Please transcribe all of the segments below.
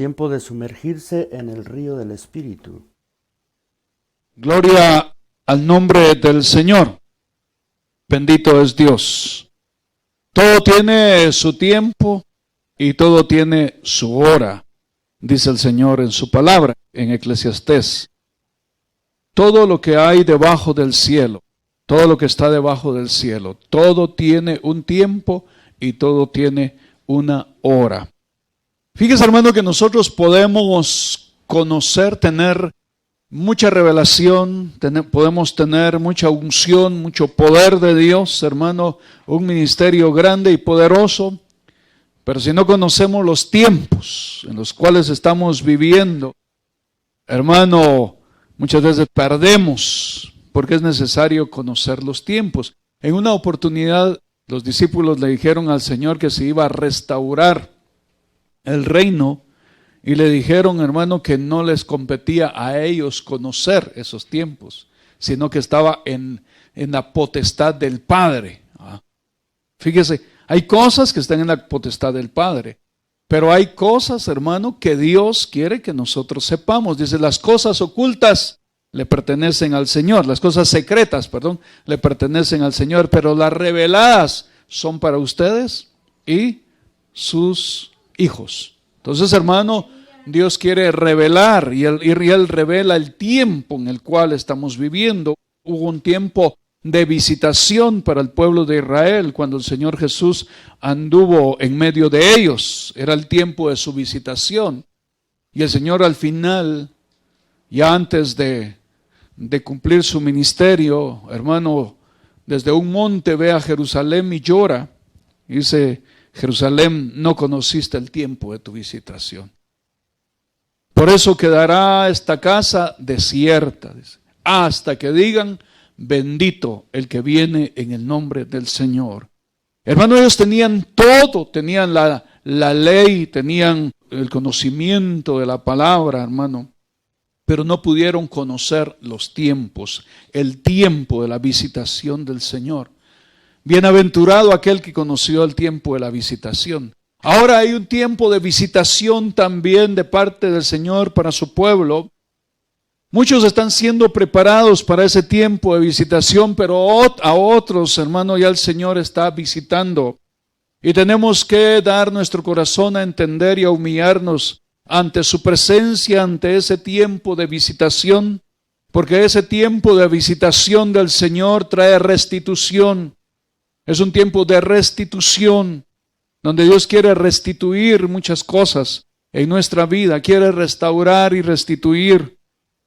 Tiempo de sumergirse en el río del Espíritu. Gloria al nombre del Señor. Bendito es Dios. Todo tiene su tiempo y todo tiene su hora, dice el Señor en su palabra, en Eclesiastés. Todo lo que hay debajo del cielo, todo lo que está debajo del cielo, todo tiene un tiempo y todo tiene una hora. Fíjese, hermano, que nosotros podemos conocer, tener mucha revelación, podemos tener mucha unción, mucho poder de Dios, hermano, un ministerio grande y poderoso, pero si no conocemos los tiempos en los cuales estamos viviendo, hermano, muchas veces perdemos, porque es necesario conocer los tiempos. En una oportunidad, los discípulos le dijeron al Señor que se iba a restaurar el reino, y le dijeron, hermano, que no les competía a ellos conocer esos tiempos, sino que estaba en la potestad del Padre. Fíjese, hay cosas que están en la potestad del Padre, pero hay cosas, hermano, que Dios quiere que nosotros sepamos. Dice, las cosas ocultas le pertenecen al Señor, las cosas secretas, le pertenecen al Señor, pero las reveladas son para ustedes y sus hijos. Entonces, hermano, Dios quiere revelar y él revela el tiempo en el cual estamos viviendo. Hubo un tiempo de visitación para el pueblo de Israel cuando el Señor Jesús anduvo en medio de ellos. Era el tiempo de su visitación. Y el Señor al final, ya antes de cumplir su ministerio, hermano, desde un monte ve a Jerusalén y llora. Y dice, Jerusalén, no conociste el tiempo de tu visitación. Por eso quedará esta casa desierta, dice, hasta que digan, bendito el que viene en el nombre del Señor. Hermano, ellos tenían todo, tenían la ley, tenían el conocimiento de la palabra, hermano, pero no pudieron conocer los tiempos, el tiempo de la visitación del Señor. Bienaventurado aquel que conoció el tiempo de la visitación. Ahora hay un tiempo de visitación también de parte del Señor para su pueblo. Muchos están siendo preparados para ese tiempo de visitación, pero a otros, hermano, ya el Señor está visitando. Y tenemos que dar nuestro corazón a entender y a humillarnos ante su presencia, ante ese tiempo de visitación, porque ese tiempo de visitación del Señor trae restitución. Es un tiempo de restitución, donde Dios quiere restituir muchas cosas en nuestra vida, quiere restaurar y restituir.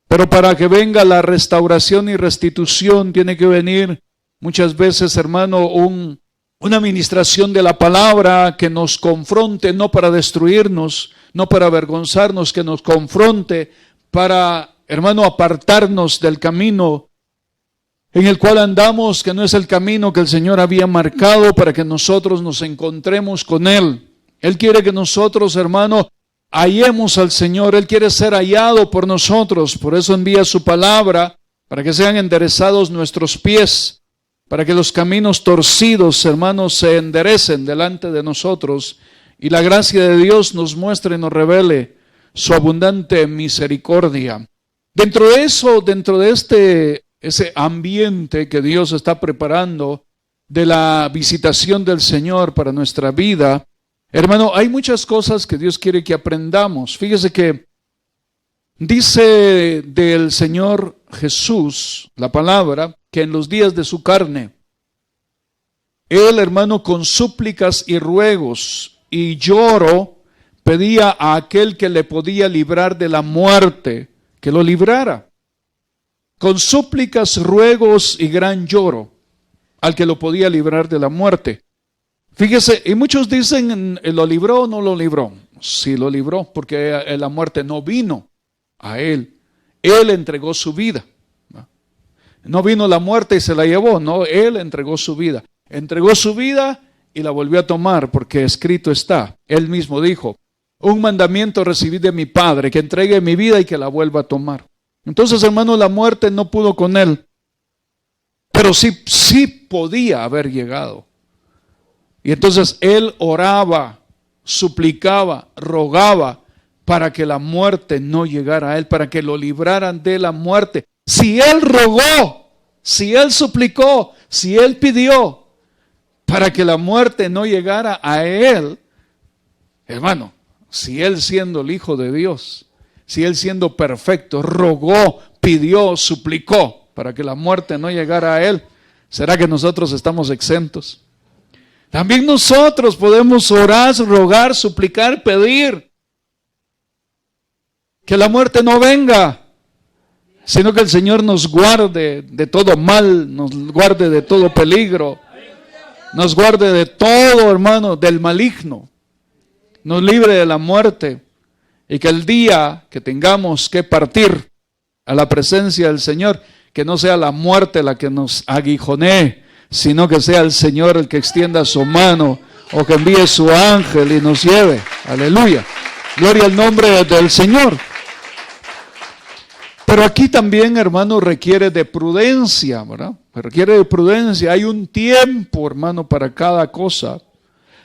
Pero para que venga la restauración y restitución, tiene que venir muchas veces, hermano, una administración de la palabra que nos confronte, no para destruirnos, no para avergonzarnos, que nos confronte para, hermano, apartarnos del camino en el cual andamos, que no es el camino que el Señor había marcado para que nosotros nos encontremos con Él. Él quiere que nosotros, hermano, hallemos al Señor. Él quiere ser hallado por nosotros. Por eso envía su palabra, para que sean enderezados nuestros pies, para que los caminos torcidos, hermanos, se enderecen delante de nosotros y la gracia de Dios nos muestre y nos revele su abundante misericordia. Dentro de eso, dentro de ese ambiente que Dios está preparando de la visitación del Señor para nuestra vida, hermano, hay muchas cosas que Dios quiere que aprendamos. Fíjese que dice del Señor Jesús, la palabra, que en los días de su carne, Él, hermano, con súplicas y ruegos y lloro, pedía a aquel que le podía librar de la muerte, que lo librara. Con súplicas, ruegos y gran lloro, al que lo podía librar de la muerte. Fíjese, y muchos dicen, ¿lo libró o no lo libró? Sí lo libró, porque la muerte no vino a él. Él entregó su vida. No vino la muerte y se la llevó, no, él entregó su vida. Entregó su vida y la volvió a tomar, porque escrito está. Él mismo dijo, un mandamiento recibí de mi Padre, que entregue mi vida y que la vuelva a tomar. Entonces, hermano, la muerte no pudo con él, pero sí podía haber llegado. Y entonces él oraba, suplicaba, rogaba para que la muerte no llegara a él, para que lo libraran de la muerte. Si él rogó, si él suplicó, si él pidió para que la muerte no llegara a él, hermano, si él siendo el Hijo de Dios, si él siendo perfecto, rogó, pidió, suplicó para que la muerte no llegara a él, ¿será que nosotros estamos exentos? También nosotros podemos orar, rogar, suplicar, pedir que la muerte no venga, sino que el Señor nos guarde de todo mal, nos guarde de todo peligro, nos guarde de todo, hermano, del maligno, nos libre de la muerte, y que el día que tengamos que partir a la presencia del Señor, que no sea la muerte la que nos aguijonee, sino que sea el Señor el que extienda su mano o que envíe su ángel y nos lleve. Aleluya. Gloria al nombre del Señor. Pero aquí también, hermano, requiere de prudencia, ¿verdad? Requiere de prudencia. Hay un tiempo, hermano, para cada cosa.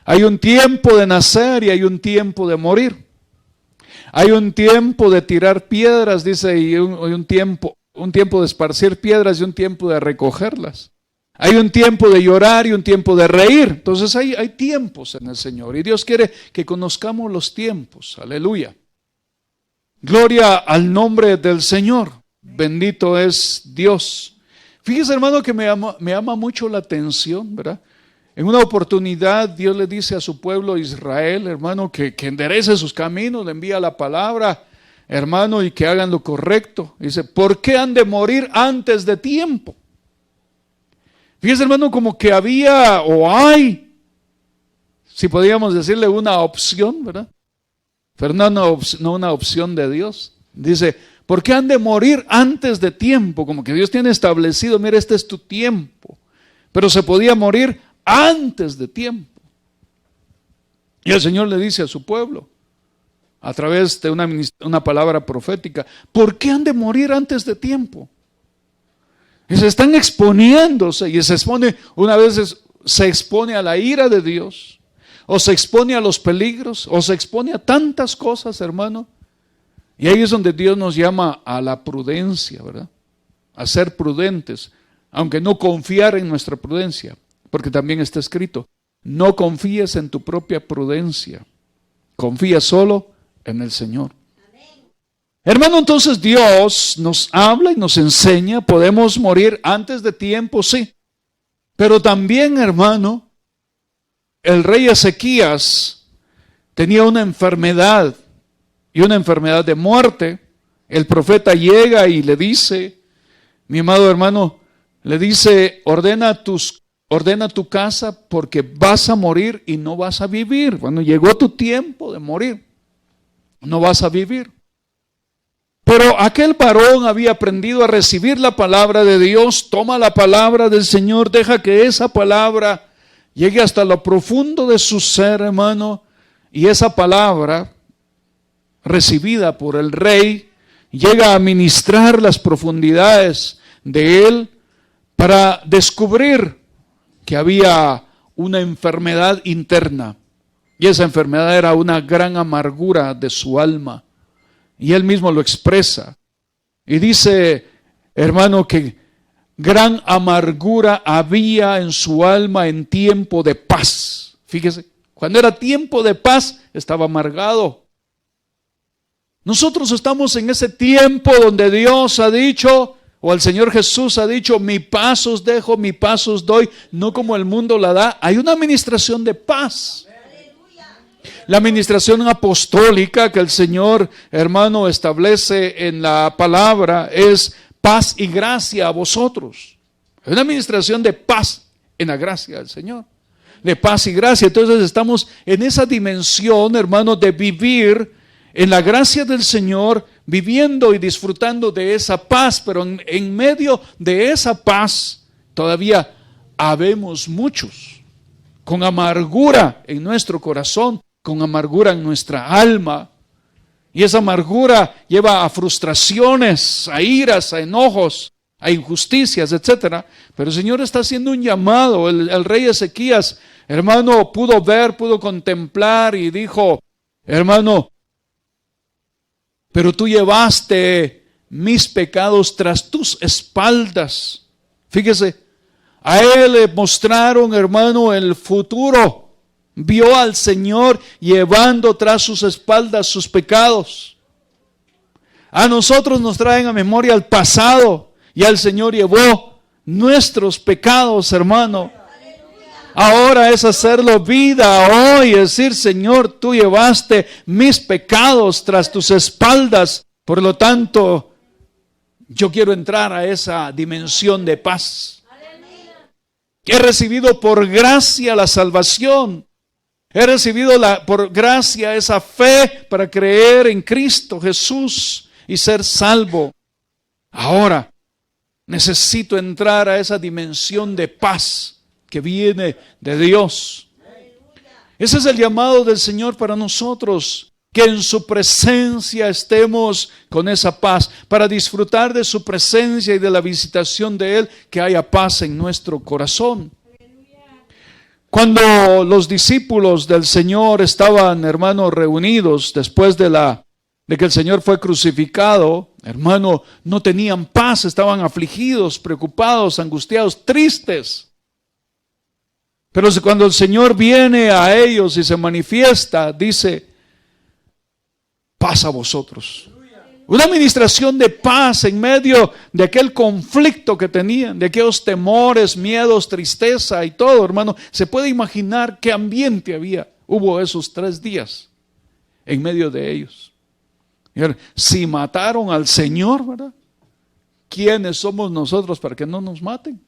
Hay un tiempo de nacer y hay un tiempo de morir. Hay un tiempo de tirar piedras, dice, y un tiempo de esparcir piedras y un tiempo de recogerlas. Hay un tiempo de llorar y un tiempo de reír. Entonces hay tiempos en el Señor. Y Dios quiere que conozcamos los tiempos. Aleluya. Gloria al nombre del Señor. Bendito es Dios. Fíjese, hermano, que me llama mucho la atención, ¿verdad? En una oportunidad Dios le dice a su pueblo Israel, hermano, que enderece sus caminos, le envía la palabra, hermano, y que hagan lo correcto. Dice, ¿por qué han de morir antes de tiempo? Fíjese, hermano, como que había o hay, si podríamos decirle, una opción, ¿verdad? Pero no una opción de Dios. Dice, ¿por qué han de morir antes de tiempo? Como que Dios tiene establecido, mira, este es tu tiempo. Pero se podía morir antes de tiempo. Y el Señor le dice a su pueblo, a través de una palabra profética, ¿por qué han de morir antes de tiempo? Y se están exponiéndose, y se expone, una vez se expone a la ira de Dios, o se expone a los peligros, o se expone a tantas cosas, hermano. Y ahí es donde Dios nos llama a la prudencia, ¿verdad? A ser prudentes, aunque no confiar en nuestra prudencia, porque también está escrito, no confíes en tu propia prudencia, confía solo en el Señor. Hermano, entonces Dios nos habla y nos enseña, podemos morir antes de tiempo, sí. Pero también, hermano, el rey Ezequías tenía una enfermedad, y una enfermedad de muerte. El profeta llega y le dice, mi amado hermano, le dice, ordena tu casa porque vas a morir y no vas a vivir. Bueno, llegó tu tiempo de morir, no vas a vivir. Pero aquel varón había aprendido a recibir la palabra de Dios, toma la palabra del Señor, deja que esa palabra llegue hasta lo profundo de su ser, hermano, y esa palabra, recibida por el rey, llega a ministrar las profundidades de él para descubrir que había una enfermedad interna, y esa enfermedad era una gran amargura de su alma. Y él mismo lo expresa. Y dice, hermano, que gran amargura había en su alma en tiempo de paz. Fíjese, cuando era tiempo de paz, estaba amargado. Nosotros estamos en ese tiempo donde Dios ha dicho, o el Señor Jesús ha dicho, mi paz os dejo, mi paz os doy, no como el mundo la da. Hay una administración de paz. La administración apostólica que el Señor, hermano, establece en la palabra es paz y gracia a vosotros. Es una administración de paz en la gracia del Señor. De paz y gracia. Entonces estamos en esa dimensión, hermano, de vivir en la gracia del Señor, viviendo y disfrutando de esa paz. Pero en medio de esa paz todavía habemos muchos con amargura en nuestro corazón, con amargura en nuestra alma, y esa amargura lleva a frustraciones, a iras, a enojos, a injusticias, etc. Pero el Señor está haciendo un llamado. El rey Ezequías, hermano, pudo ver, pudo contemplar y dijo, hermano, pero tú llevaste mis pecados tras tus espaldas. Fíjese, a él le mostraron, hermano, el futuro. Vio al Señor llevando tras sus espaldas sus pecados. A nosotros nos traen a memoria el pasado, y al Señor llevó nuestros pecados, hermano. Ahora es hacerlo vida hoy, es decir, Señor, tú llevaste mis pecados tras tus espaldas. Por lo tanto, yo quiero entrar a esa dimensión de paz. He recibido por gracia la salvación. He recibido por gracia esa fe para creer en Cristo Jesús y ser salvo. Ahora necesito entrar a esa dimensión de paz que viene de Dios. Ese es el llamado del Señor para nosotros, que en su presencia estemos con esa paz, para disfrutar de su presencia y de la visitación de Él, que haya paz en nuestro corazón. Cuando los discípulos del Señor estaban, hermanos, reunidos después de que el Señor fue crucificado, hermano, no tenían paz, estaban afligidos, preocupados, angustiados, tristes. Pero cuando el Señor viene a ellos y se manifiesta, dice, paz a vosotros. Una administración de paz en medio de aquel conflicto que tenían, de aquellos temores, miedos, tristeza y todo, hermano. Se puede imaginar qué ambiente hubo esos 3 días en medio de ellos. Si mataron al Señor, ¿verdad? ¿Quiénes somos nosotros para que no nos maten?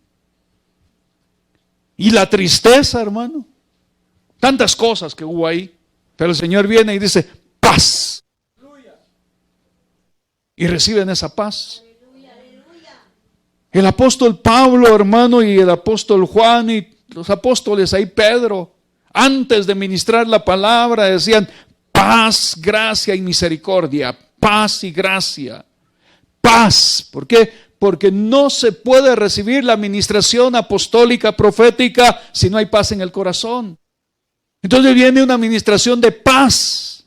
Y la tristeza, hermano. Tantas cosas que hubo ahí. Pero el Señor viene y dice, paz. Y reciben esa paz. El apóstol Pablo, hermano, y el apóstol Juan y los apóstoles ahí, Pedro, antes de ministrar la palabra, decían, paz, gracia y misericordia. Paz y gracia. Paz. ¿Por qué? Porque no se puede recibir la administración apostólica, profética, si no hay paz en el corazón. Entonces viene una administración de paz,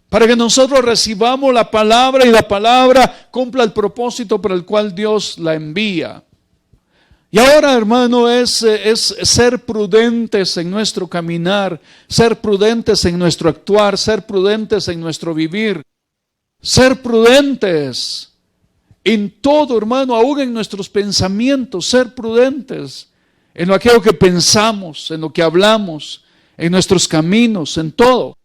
para que nosotros recibamos la palabra y la palabra cumpla el propósito para el cual Dios la envía. Y ahora, hermano, es ser prudentes en nuestro caminar, ser prudentes en nuestro actuar, ser prudentes en nuestro vivir, ser prudentes en todo, hermano, aún en nuestros pensamientos, ser prudentes en lo aquello que pensamos, en lo que hablamos, en nuestros caminos, en todo.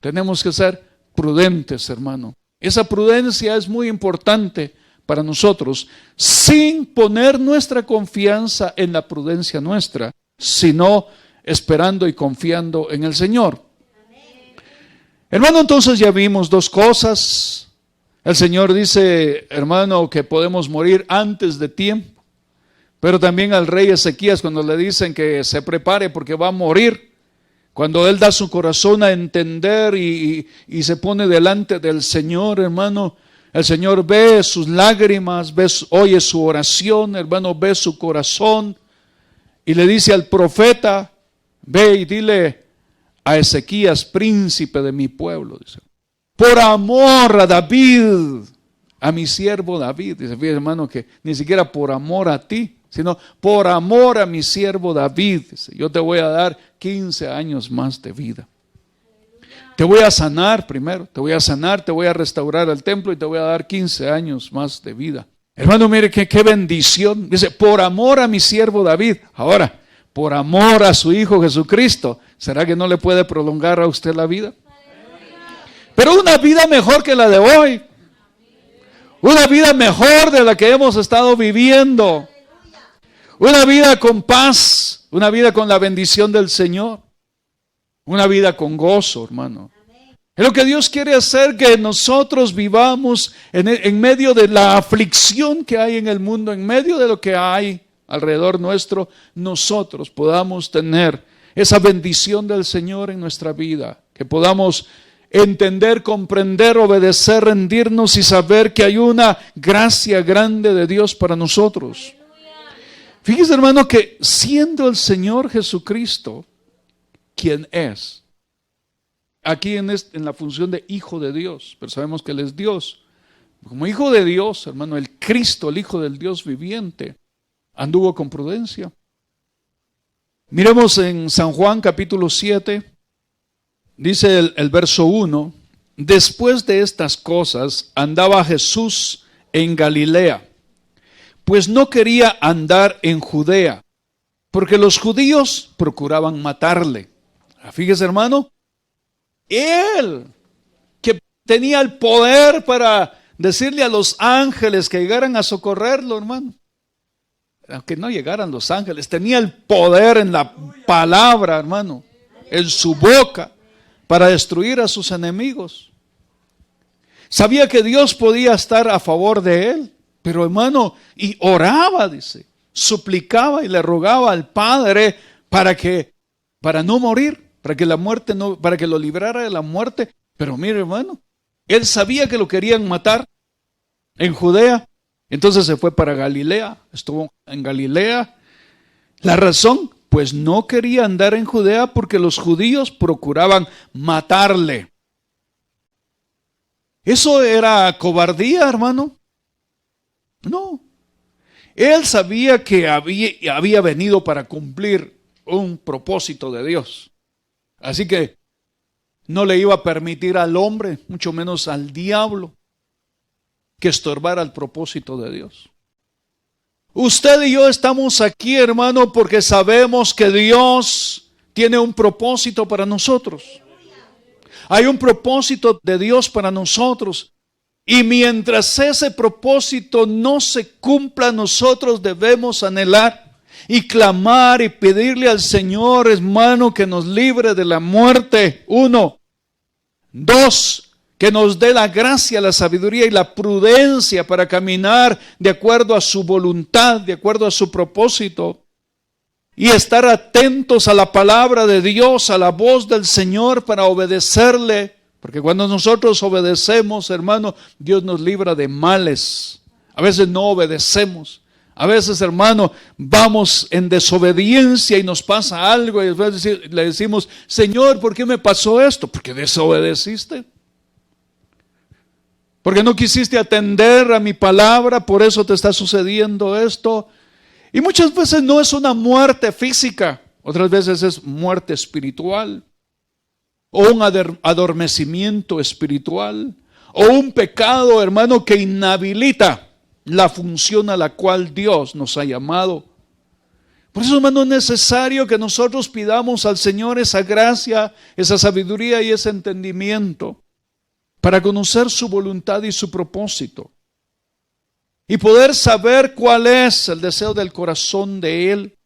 Tenemos que ser prudentes, hermano. Esa prudencia es muy importante para nosotros, sin poner nuestra confianza en la prudencia nuestra, sino esperando y confiando en el Señor. Hermano, entonces ya vimos 2 cosas. El Señor dice, hermano, que podemos morir antes de tiempo, pero también al rey Ezequías, cuando le dicen que se prepare porque va a morir, cuando él da su corazón a entender y se pone delante del Señor, hermano, el Señor ve sus lágrimas, oye su oración, hermano, ve su corazón y le dice al profeta, ve y dile a Ezequías, príncipe de mi pueblo, dice, por amor a David, a mi siervo David, dice, fíjate, hermano, que ni siquiera por amor a ti, sino por amor a mi siervo David, dice, yo te voy a dar 15 años más de vida. Te voy a sanar primero, te voy a sanar, te voy a restaurar el templo y te voy a dar 15 años más de vida. Hermano, mire qué bendición. Dice, por amor a mi siervo David. Ahora, por amor a su Hijo Jesucristo, ¿será que no le puede prolongar a usted la vida? Pero una vida mejor que la de hoy. Una vida mejor de la que hemos estado viviendo. Una vida con paz, una vida con la bendición del Señor, una vida con gozo, hermano. Es lo que Dios quiere hacer, que nosotros vivamos en medio de la aflicción que hay en el mundo, en medio de lo que hay alrededor nuestro, nosotros podamos tener esa bendición del Señor en nuestra vida, que podamos entender, comprender, obedecer, rendirnos y saber que hay una gracia grande de Dios para nosotros. Fíjese, hermano, que siendo el Señor Jesucristo quien es, aquí en la función de hijo de Dios, pero sabemos que Él es Dios. Como hijo de Dios, hermano, el Cristo, el Hijo del Dios viviente, anduvo con prudencia. Miremos en San Juan capítulo 7, dice el verso 1, después de estas cosas andaba Jesús en Galilea, pues no quería andar en Judea, porque los judíos procuraban matarle. Fíjese, hermano, él que tenía el poder para decirle a los ángeles que llegaran a socorrerlo, hermano. Aunque no llegaran los ángeles, tenía el poder en la palabra, hermano, en su boca, para destruir a sus enemigos. Sabía que Dios podía estar a favor de él, pero hermano, y oraba, dice, suplicaba y le rogaba al Padre para no morir, para que lo librara de la muerte. Pero mire, hermano, él sabía que lo querían matar en Judea, entonces se fue para Galilea, estuvo en Galilea. La razón, pues no quería andar en Judea porque los judíos procuraban matarle. ¿Eso era cobardía, hermano? No. Él sabía que había venido para cumplir un propósito de Dios. Así que no le iba a permitir al hombre, mucho menos al diablo, que estorbara el propósito de Dios. Usted y yo estamos aquí, hermano, porque sabemos que Dios tiene un propósito para nosotros. Hay un propósito de Dios para nosotros. Y mientras ese propósito no se cumpla, nosotros debemos anhelar y clamar y pedirle al Señor, hermano, que nos libre de la muerte. 1. 2. Que nos dé la gracia, la sabiduría y la prudencia para caminar de acuerdo a su voluntad, de acuerdo a su propósito. Y estar atentos a la palabra de Dios, a la voz del Señor para obedecerle. Porque cuando nosotros obedecemos, hermano, Dios nos libra de males. A veces no obedecemos. A veces, hermano, vamos en desobediencia y nos pasa algo y después le decimos, Señor, ¿por qué me pasó esto? Porque desobedeciste. Porque no quisiste atender a mi palabra, por eso te está sucediendo esto. Y muchas veces no es una muerte física, otras veces es muerte espiritual, o un adormecimiento espiritual, o un pecado, hermano, que inhabilita la función a la cual Dios nos ha llamado. Por eso, hermano, es necesario que nosotros pidamos al Señor esa gracia, esa sabiduría y ese entendimiento para conocer su voluntad y su propósito. Y poder saber cuál es el deseo del corazón de Él.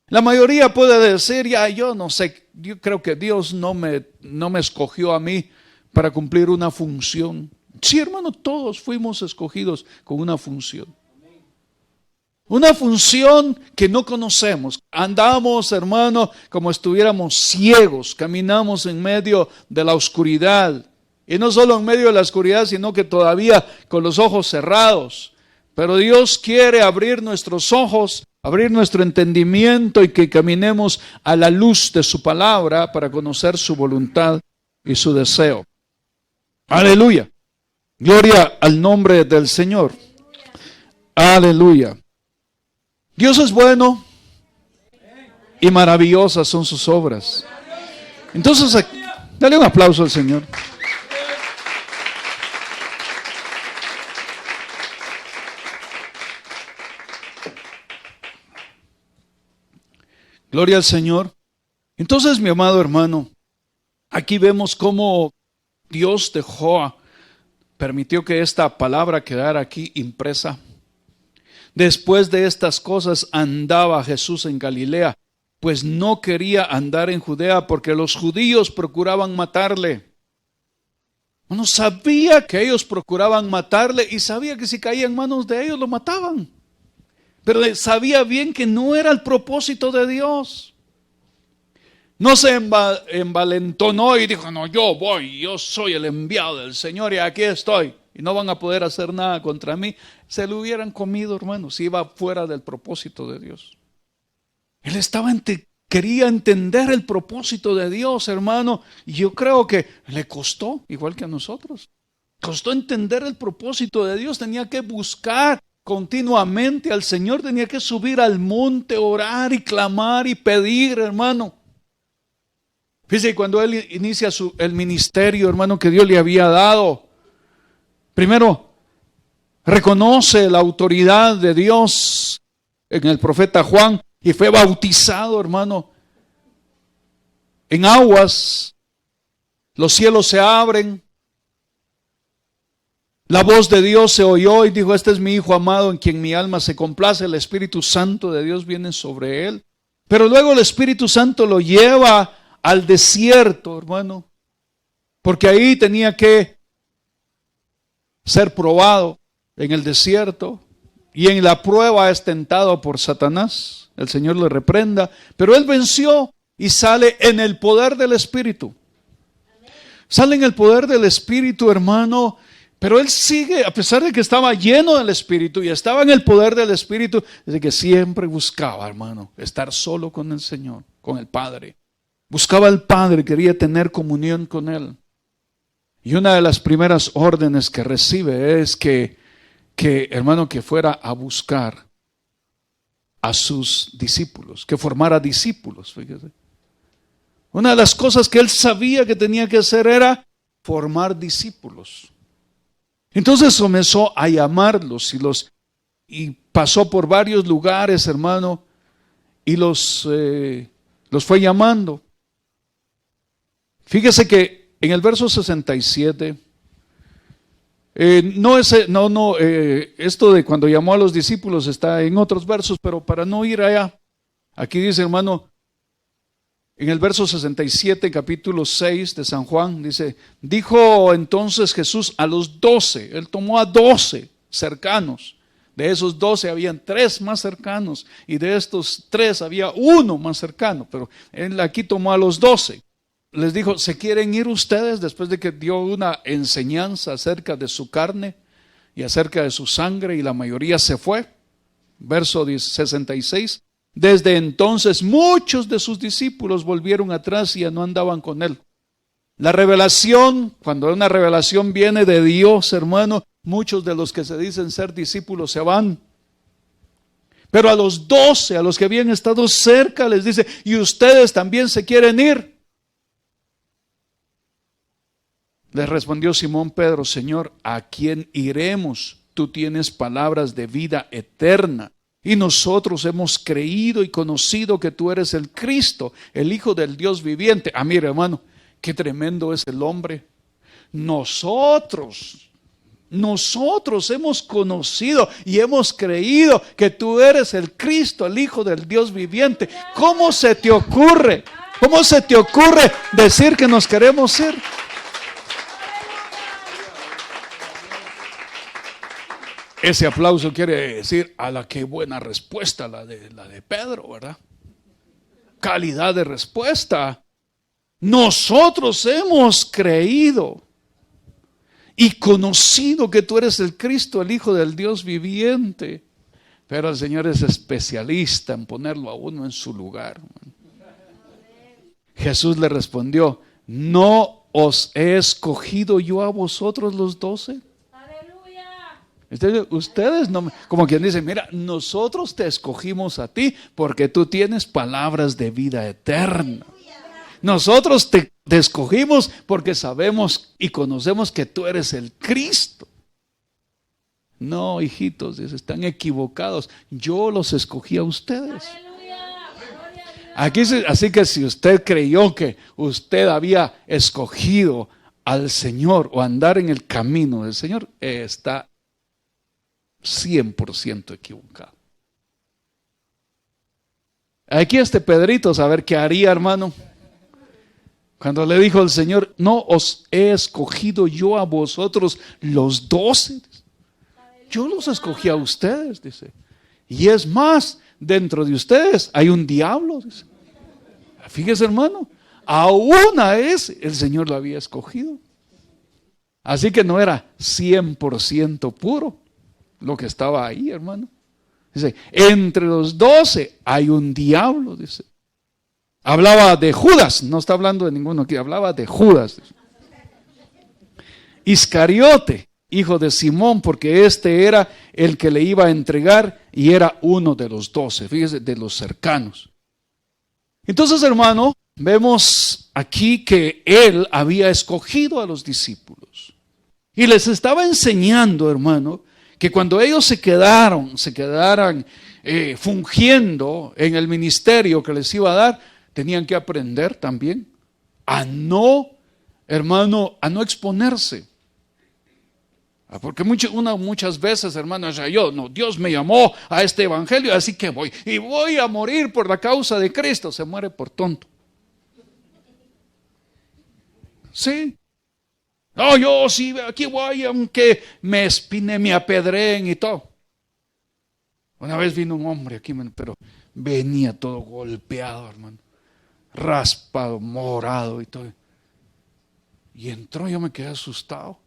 La mayoría puede decir, ya yo no sé, yo creo que Dios no me escogió a mí para cumplir una función. Sí, hermano, todos fuimos escogidos con una función. Una función que no conocemos. Andamos, hermano, como estuviéramos ciegos, caminamos en medio de la oscuridad. Y no solo en medio de la oscuridad, sino que todavía con los ojos cerrados. Pero Dios quiere abrir nuestros ojos, abrir nuestro entendimiento y que caminemos a la luz de su palabra para conocer su voluntad y su deseo. Aleluya. Gloria al nombre del Señor. Aleluya. Dios es bueno y maravillosas son sus obras. Entonces, dale un aplauso al Señor. Gloria al Señor. Entonces, mi amado hermano, aquí vemos cómo Dios permitió que esta palabra quedara aquí impresa. Después de estas cosas andaba Jesús en Galilea, pues no quería andar en Judea porque los judíos procuraban matarle. Bueno, sabía que ellos procuraban matarle y sabía que si caía en manos de ellos lo mataban. Pero sabía bien que no era el propósito de Dios. No se envalentonó y dijo, no, yo soy el enviado del Señor y aquí estoy. Y no van a poder hacer nada contra mí. Se lo hubieran comido, hermano, si iba fuera del propósito de Dios. Él estaba quería entender el propósito de Dios, hermano. Y yo creo que le costó, igual que a nosotros. Costó entender el propósito de Dios. Tenía que buscar continuamente al Señor. Tenía que subir al monte, orar y clamar y pedir, hermano. Fíjese, cuando él inicia el ministerio, hermano, que Dios le había dado, primero reconoce la autoridad de Dios en el profeta Juan y fue bautizado, hermano, en aguas. Los cielos se abren. La voz de Dios se oyó y dijo: este es mi Hijo amado en quien mi alma se complace. El Espíritu Santo de Dios viene sobre él. Pero luego el Espíritu Santo lo lleva al desierto, hermano, porque ahí tenía que ser probado en el desierto, y en la prueba es tentado por Satanás. El Señor le reprenda, pero él venció y sale en el poder del Espíritu. Sale en el poder del Espíritu, hermano, pero él sigue, a pesar de que estaba lleno del Espíritu y estaba en el poder del Espíritu, desde que siempre buscaba, hermano, estar solo con el Señor, con el Padre. Buscaba al Padre, quería tener comunión con Él. Y una de las primeras órdenes que recibe es que hermano, que fuera a buscar a sus discípulos, que formara discípulos, fíjese. Una de las cosas que él sabía que tenía que hacer era formar discípulos. Entonces comenzó a llamarlos y pasó por varios lugares, hermano, y los fue llamando. Fíjese que en el verso 67, esto de cuando llamó a los discípulos está en otros versos, pero para no ir allá, aquí dice, hermano, en el verso 67, capítulo 6 de San Juan, dice: dijo entonces Jesús a los 12, él tomó a 12 cercanos. De esos 12 habían 3 más cercanos, y de estos 3 había 1 más cercano, pero él aquí tomó a los 12. Les dijo: ¿se quieren ir ustedes? Después de que dio una enseñanza acerca de su carne y acerca de su sangre, y la mayoría se fue. Verso 66. Desde entonces muchos de sus discípulos volvieron atrás y ya no andaban con él. La revelación, cuando una revelación viene de Dios, hermano, muchos de los que se dicen ser discípulos se van. Pero a los 12, a los que habían estado cerca, les dice: ¿y ustedes también se quieren ir? Les respondió Simón Pedro: Señor, ¿a quién iremos? Tú tienes palabras de vida eterna, y nosotros hemos creído y conocido que tú eres el Cristo, el Hijo del Dios viviente. Mire, hermano, qué tremendo es el hombre. Nosotros hemos conocido y hemos creído que tú eres el Cristo, el Hijo del Dios viviente. ¿Cómo se te ocurre? ¿Cómo se te ocurre decir que nos queremos ir? Ese aplauso quiere decir: a la qué buena respuesta la de Pedro, ¿verdad? Calidad de respuesta. Nosotros hemos creído y conocido que tú eres el Cristo, el Hijo del Dios viviente. Pero el Señor es especialista en ponerlo a uno en su lugar. Jesús le respondió: ¿no os he escogido yo a vosotros los 12? Ustedes no, como quien dice: mira, nosotros te escogimos a ti porque tú tienes palabras de vida eterna. Nosotros te escogimos porque sabemos y conocemos que tú eres el Cristo. No, hijitos, están equivocados. Yo los escogí a ustedes. Aquí, así que si usted creyó que usted había escogido al Señor o andar en el camino del Señor, está 100% equivocado. Aquí Pedrito, saber qué haría, hermano, cuando le dijo al Señor: no os he escogido yo a vosotros los 12. Yo los escogí a ustedes, dice. Y es más, dentro de ustedes hay un diablo, dice. Fíjese, hermano, aún a ese el Señor lo había escogido. Así que no era 100% puro lo que estaba ahí, hermano. Dice: entre los 12 hay un diablo, dice. Hablaba de Judas, no está hablando de ninguno aquí, hablaba de Judas. Iscariote, hijo de Simón, porque este era el que le iba a entregar y era uno de los 12, fíjese, de los cercanos. Entonces, hermano, vemos aquí que él había escogido a los discípulos y les estaba enseñando, hermano, que cuando ellos se quedaran fungiendo en el ministerio que les iba a dar, tenían que aprender también a no, hermano, a no exponerse. Porque muchas veces, hermano, Dios me llamó a este evangelio, así que voy a morir por la causa de Cristo. Se muere por tonto. Sí. No, yo sí, aquí voy, aunque me espinen, me apedreen y todo. Una vez vino un hombre aquí, pero venía todo golpeado, hermano, raspado, morado y todo. Y entró, yo me quedé asustado.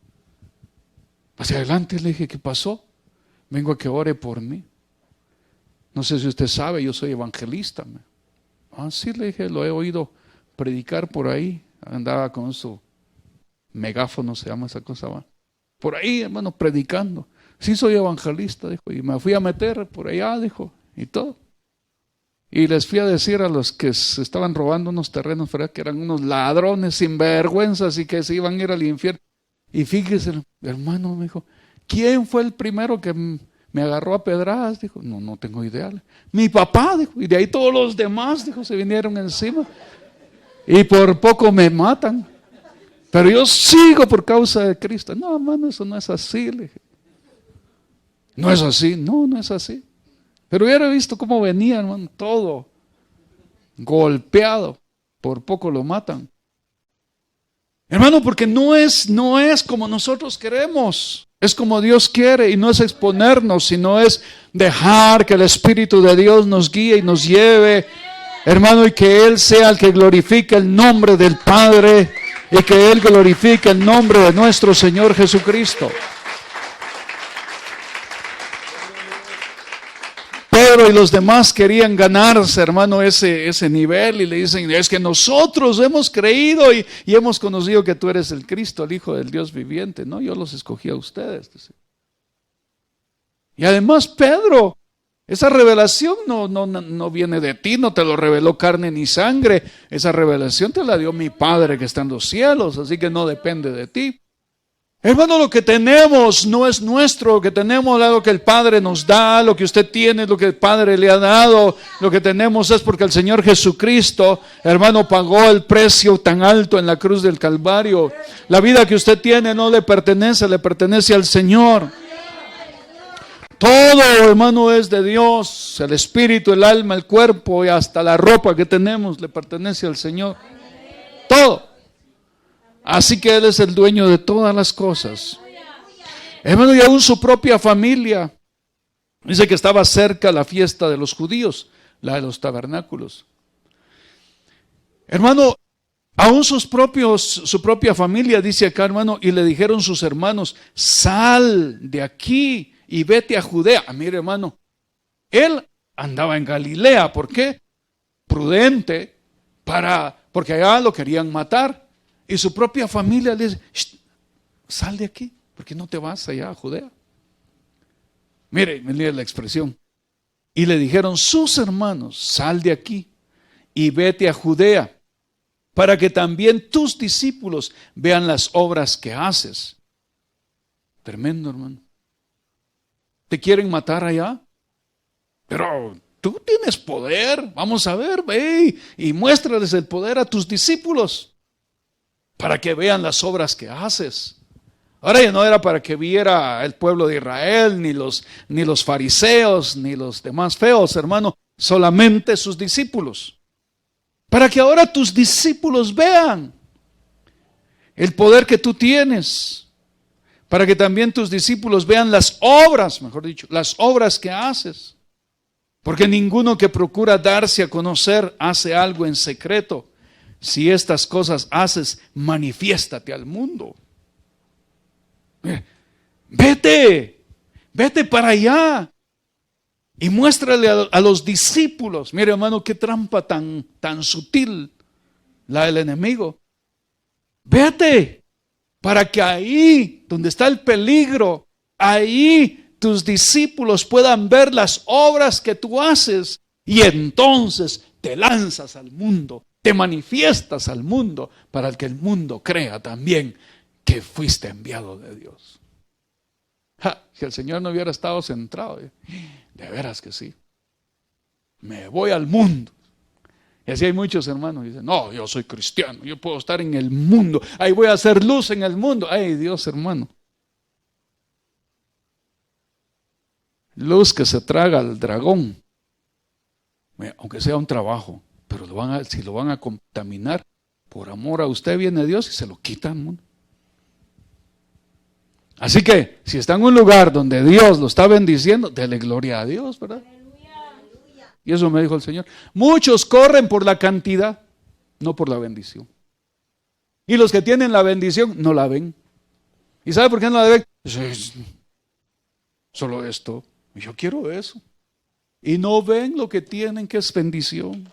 Hacia adelante le dije, ¿qué pasó? Vengo a que ore por mí. No sé si usted sabe, yo soy evangelista. Sí, le dije, lo he oído predicar por ahí. Andaba con su megáfono, se llama esa cosa, ¿va? Por ahí, hermano, predicando. Sí, soy evangelista, dijo. Y me fui a meter por allá, dijo, y todo. Y les fui a decir a los que se estaban robando unos terrenos, ¿verdad? Que eran unos ladrones sinvergüenzas y que se iban a ir al infierno. Y fíjese, hermano, me dijo, ¿quién fue el primero que me agarró a pedradas? Dijo, no tengo idea. Mi papá, dijo, y de ahí todos los demás, dijo, se vinieron encima. Y por poco me matan. Pero yo sigo por causa de Cristo. No, hermano, eso no es así, le dije. No es así, no es así. Pero hubiera visto cómo venía, hermano, todo golpeado. Por poco lo matan. Hermano, porque no es como nosotros queremos, es como Dios quiere, y no es exponernos, sino es dejar que el Espíritu de Dios nos guíe y nos lleve, hermano, y que Él sea el que glorifique el nombre del Padre y que Él glorifique el nombre de nuestro Señor Jesucristo. Pedro y los demás querían ganarse, hermano, ese nivel, y le dicen, es que nosotros hemos creído y hemos conocido que tú eres el Cristo, el Hijo del Dios viviente. No, yo los escogí a ustedes. Y además, Pedro, esa revelación no viene de ti, no te lo reveló carne ni sangre. Esa revelación te la dio mi Padre que está en los cielos, así que no depende de ti. Hermano, lo que tenemos no es nuestro, lo que tenemos es lo que el Padre nos da, lo que usted tiene es lo que el Padre le ha dado, lo que tenemos es porque el Señor Jesucristo, hermano, pagó el precio tan alto en la cruz del Calvario. La vida que usted tiene no le pertenece al Señor. Todo, hermano, es de Dios, el espíritu, el alma, el cuerpo y hasta la ropa que tenemos le pertenece al Señor. Todo. Así que Él es el dueño de todas las cosas. Hermano, y aún su propia familia. Dice que estaba cerca la fiesta de los judíos, la de los tabernáculos. Hermano, aún su propia familia, dice acá, hermano, y le dijeron sus hermanos, sal de aquí y vete a Judea. Mire, hermano, él andaba en Galilea. ¿Por qué? Prudente, porque allá lo querían matar. Y su propia familia le dice, sal de aquí, porque no te vas allá a Judea. Mire la expresión. Y le dijeron sus hermanos, sal de aquí y vete a Judea, para que también tus discípulos vean las obras que haces. Tremendo, hermano. ¿Te quieren matar allá? Pero tú tienes poder. Vamos a ver, ve y muéstrales el poder a tus discípulos, para que vean las obras que haces. Ahora ya no era para que viera el pueblo de Israel, ni los fariseos, ni los demás feos, hermano, solamente sus discípulos. Para que ahora tus discípulos vean el poder que tú tienes. Para que también tus discípulos vean las obras, mejor dicho, las obras que haces. Porque ninguno que procura darse a conocer hace algo en secreto. Si estas cosas haces, manifiéstate al mundo. Vete para allá. Y muéstrale a los discípulos. Mire, hermano, qué trampa tan sutil la del enemigo. Vete, para que ahí, donde está el peligro, ahí tus discípulos puedan ver las obras que tú haces. Y entonces te lanzas al mundo, te manifiestas al mundo, para que el mundo crea también que fuiste enviado de Dios. Si el Señor no hubiera estado centrado, de veras que sí, me voy al mundo. Y así hay muchos hermanos que dicen, no, yo soy cristiano, yo puedo estar en el mundo, ahí voy a hacer luz en el mundo. Ay, Dios, hermano. Luz que se traga al dragón, aunque sea un trabajo, pero si lo van a contaminar, por amor a usted viene Dios y se lo quitan, hermano. Así que, si está en un lugar donde Dios lo está bendiciendo, dele gloria a Dios, ¿verdad? Y eso me dijo el Señor. Muchos corren por la cantidad, no por la bendición. Y los que tienen la bendición no la ven. ¿Y sabe por qué no la ven? Solo esto. Yo quiero eso. Y no ven lo que tienen, que es bendición.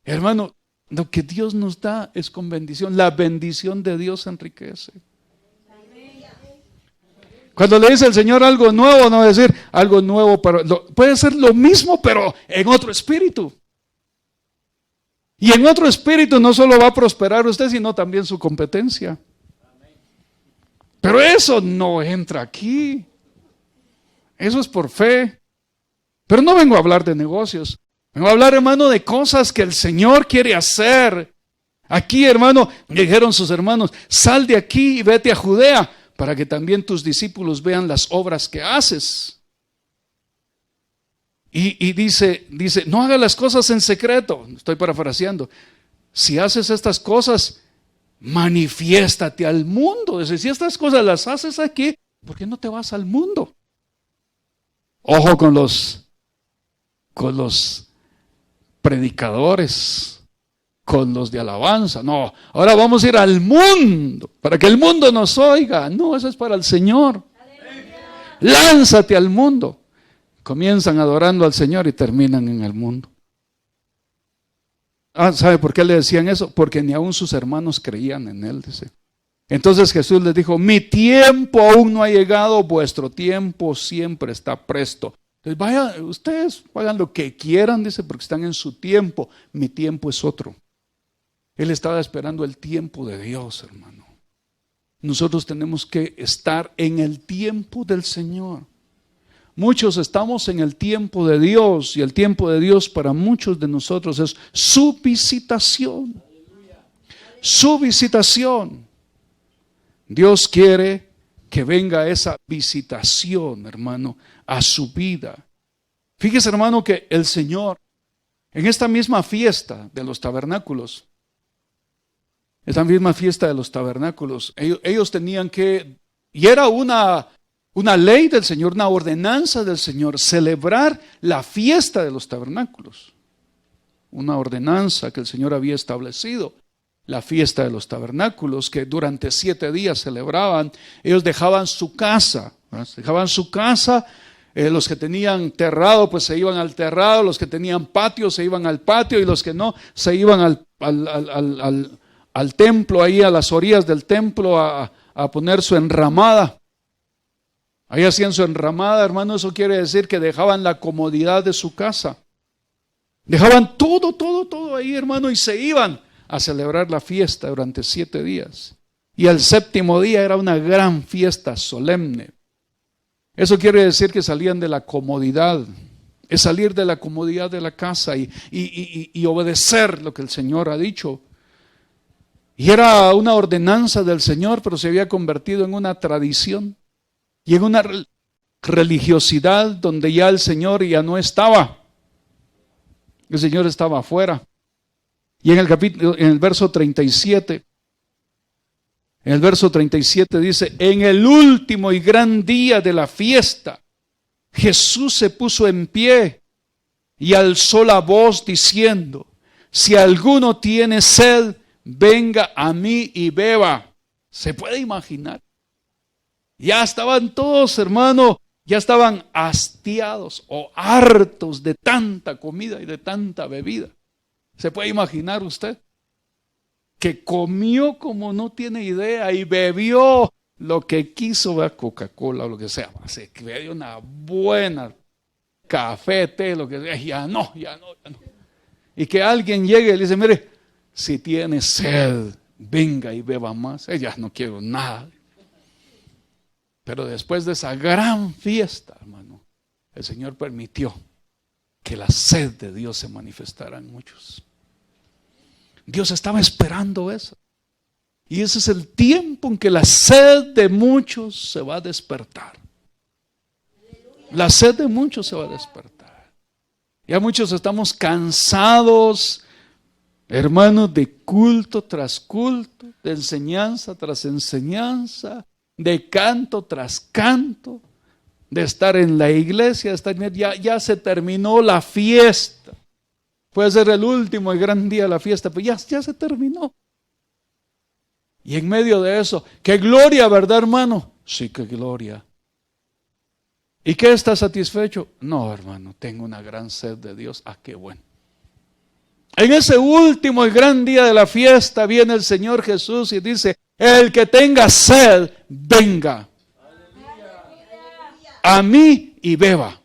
Hermano, lo que Dios nos da es con bendición. La bendición de Dios enriquece. Cuando le dice el Señor algo nuevo, no decir algo nuevo, puede ser lo mismo, pero en otro espíritu. Y en otro espíritu no solo va a prosperar usted, sino también su competencia. Pero eso no entra aquí. Eso es por fe. Pero no vengo a hablar de negocios. Vengo a hablar, hermano, de cosas que el Señor quiere hacer. Aquí, hermano, dijeron sus hermanos, sal de aquí y vete a Judea, para que también tus discípulos vean las obras que haces. Y dice, no hagas las cosas en secreto. Estoy parafraseando. Si haces estas cosas, manifiéstate al mundo. Es decir, si estas cosas las haces aquí, ¿por qué no te vas al mundo? Ojo con los predicadores, con los de alabanza. No, ahora vamos a ir al mundo para que el mundo nos oiga. No, eso es para el Señor. ¡Aleluya! Lánzate al mundo. Comienzan adorando al Señor y terminan en el mundo. ¿Sabe por qué le decían eso? Porque ni aún sus hermanos creían en Él, dice. Entonces Jesús les dijo, mi tiempo aún no ha llegado, vuestro tiempo siempre está presto. Entonces vaya, ustedes hagan lo que quieran, dice, porque están en su tiempo. Mi tiempo es otro. Él estaba esperando el tiempo de Dios, hermano. Nosotros tenemos que estar en el tiempo del Señor. Muchos estamos en el tiempo de Dios, y el tiempo de Dios para muchos de nosotros es su visitación. Su visitación. Dios quiere que venga esa visitación, hermano, a su vida. Fíjese, hermano, que el Señor, en esta misma fiesta de los tabernáculos, ellos tenían que, y era una ley del Señor, una ordenanza del Señor, celebrar la fiesta de los tabernáculos. Una ordenanza que el Señor había establecido, la fiesta de los tabernáculos, que durante 7 días celebraban. Ellos dejaban su casa, los que tenían terrado, pues se iban al terrado, los que tenían patio se iban al patio, y los que no, se iban al templo, ahí a las orillas del templo a poner su enramada. Ahí hacían su enramada, hermano. Eso quiere decir que dejaban la comodidad de su casa. Dejaban todo ahí, hermano, y se iban a celebrar la fiesta durante 7 días. Y el 7º día era una gran fiesta solemne. Eso quiere decir que salían de la comodidad. Es salir de la comodidad de la casa y obedecer lo que el Señor ha dicho. Y era una ordenanza del Señor, pero se había convertido en una tradición y en una religiosidad donde ya el Señor ya no estaba. El Señor estaba afuera. Y en el verso 37, dice, en el último y gran día de la fiesta, Jesús se puso en pie y alzó la voz diciendo, si alguno tiene sed, venga a mí y beba. ¿Se puede imaginar? Ya estaban todos, hermano, ya estaban hastiados o hartos de tanta comida y de tanta bebida. ¿Se puede imaginar usted? Que comió como no tiene idea y bebió lo que quiso, Coca-Cola o lo que sea. Se bebió una buena café, té, lo que sea. Ya no. Y que alguien llegue y le dice, mire, si tiene sed, venga y beba más. Ya no quiero nada. Pero después de esa gran fiesta, hermano, el Señor permitió que la sed de Dios se manifestara en muchos. Dios estaba esperando eso. Y ese es el tiempo en que la sed de muchos se va a despertar. La sed de muchos se va a despertar. Ya muchos estamos cansados, hermanos, de culto tras culto, de enseñanza tras enseñanza, de canto tras canto, de estar en la iglesia, ya se terminó la fiesta. Puede ser el último y gran día de la fiesta, pero ya se terminó. Y en medio de eso, qué gloria, ¿verdad, hermano? Sí, qué gloria. ¿Y qué está satisfecho? No, hermano, tengo una gran sed de Dios. Ah, qué bueno. En ese último y gran día de la fiesta viene el Señor Jesús y dice, el que tenga sed, venga a mí y beba.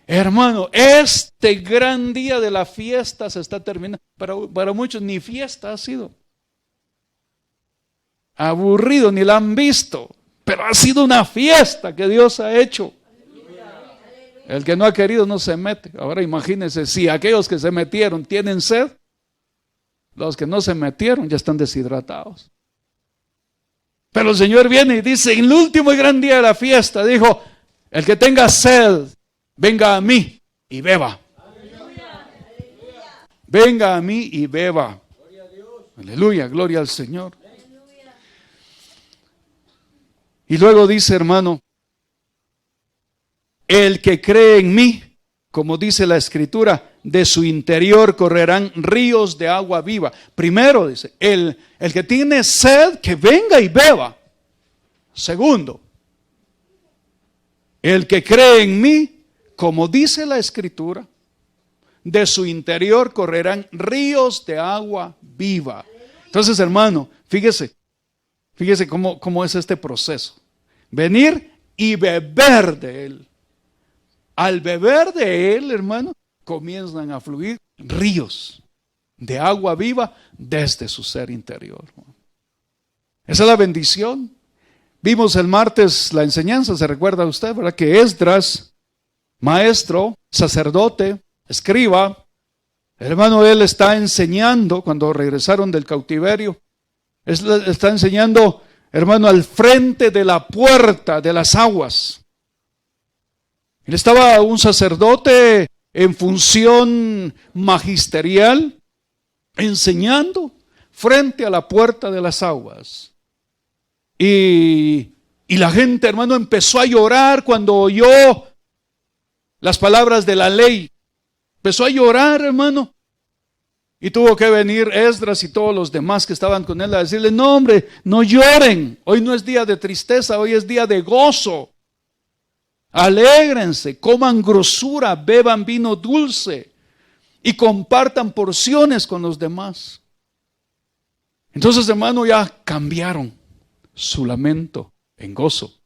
Hermano, este gran día de la fiesta se está terminando. Para muchos ni fiesta ha sido. Aburrido, ni la han visto. Pero ha sido una fiesta que Dios ha hecho. El que no ha querido no se mete. Ahora imagínense, si aquellos que se metieron tienen sed, los que no se metieron ya están deshidratados. Pero el Señor viene y dice, en el último y gran día de la fiesta, dijo, el que tenga sed, venga a mí y beba. Venga a mí y beba. Aleluya, gloria al Señor. Y luego dice, hermano, el que cree en mí, como dice la Escritura, de su interior correrán ríos de agua viva. Primero dice, el que tiene sed, que venga y beba. Segundo, el que cree en mí, como dice la Escritura, de su interior correrán ríos de agua viva. Entonces, hermano, fíjese cómo es este proceso. Venir y beber de él. Al beber de él, hermano, comienzan a fluir ríos de agua viva desde su ser interior. Esa es la bendición. Vimos el martes la enseñanza, se recuerda usted, ¿verdad? Que Esdras, maestro, sacerdote, escriba, hermano, él está enseñando cuando regresaron del cautiverio. Está enseñando, hermano, al frente de la puerta de las aguas. Él estaba un sacerdote en función magisterial, enseñando frente a la puerta de las aguas. Y la gente, hermano, empezó a llorar cuando oyó las palabras de la ley. Empezó a llorar, hermano. Y tuvo que venir Esdras y todos los demás que estaban con él a decirle, no, hombre, no lloren. Hoy no es día de tristeza, hoy es día de gozo. Alégrense, coman grosura, beban vino dulce y compartan porciones con los demás. Entonces, hermano, ya cambiaron su lamento en gozo.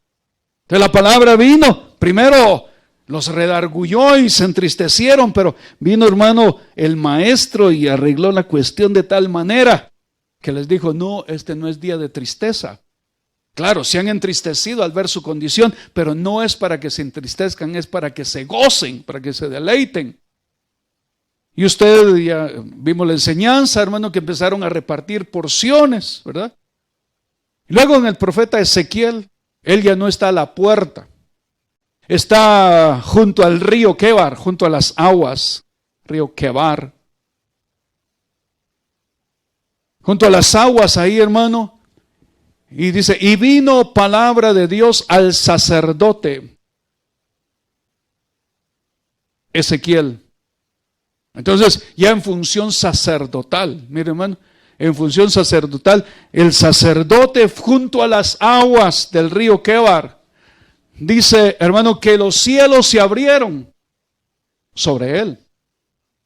Entonces la palabra vino, primero los redarguyó y se entristecieron, pero vino, hermano, el maestro y arregló la cuestión de tal manera que les dijo, no, este no es día de tristeza. Claro, se han entristecido al ver su condición, pero no es para que se entristezcan, es para que se gocen, para que se deleiten. Y usted ya vimos la enseñanza, hermano, que empezaron a repartir porciones, ¿verdad? Y luego en el profeta Ezequiel, él ya no está a la puerta. Está junto al río Quebar, junto a las aguas, río Quebar. Junto a las aguas ahí, hermano. Y dice, y vino palabra de Dios al sacerdote Ezequiel. Entonces, ya en función sacerdotal, mire, hermano, en función sacerdotal, el sacerdote junto a las aguas del río Quebar dice, hermano, que los cielos se abrieron sobre él.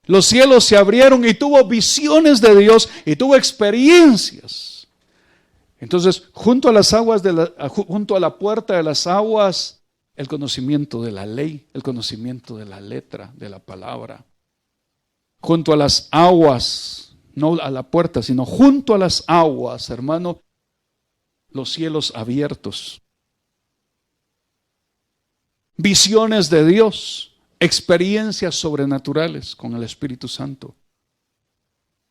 Los cielos se abrieron y tuvo visiones de Dios y tuvo experiencias. Entonces, junto a las aguas junto a la puerta de las aguas, el conocimiento de la ley, el conocimiento de la letra, de la palabra. Junto a las aguas, no a la puerta, sino junto a las aguas, hermano, los cielos abiertos. Visiones de Dios, experiencias sobrenaturales con el Espíritu Santo.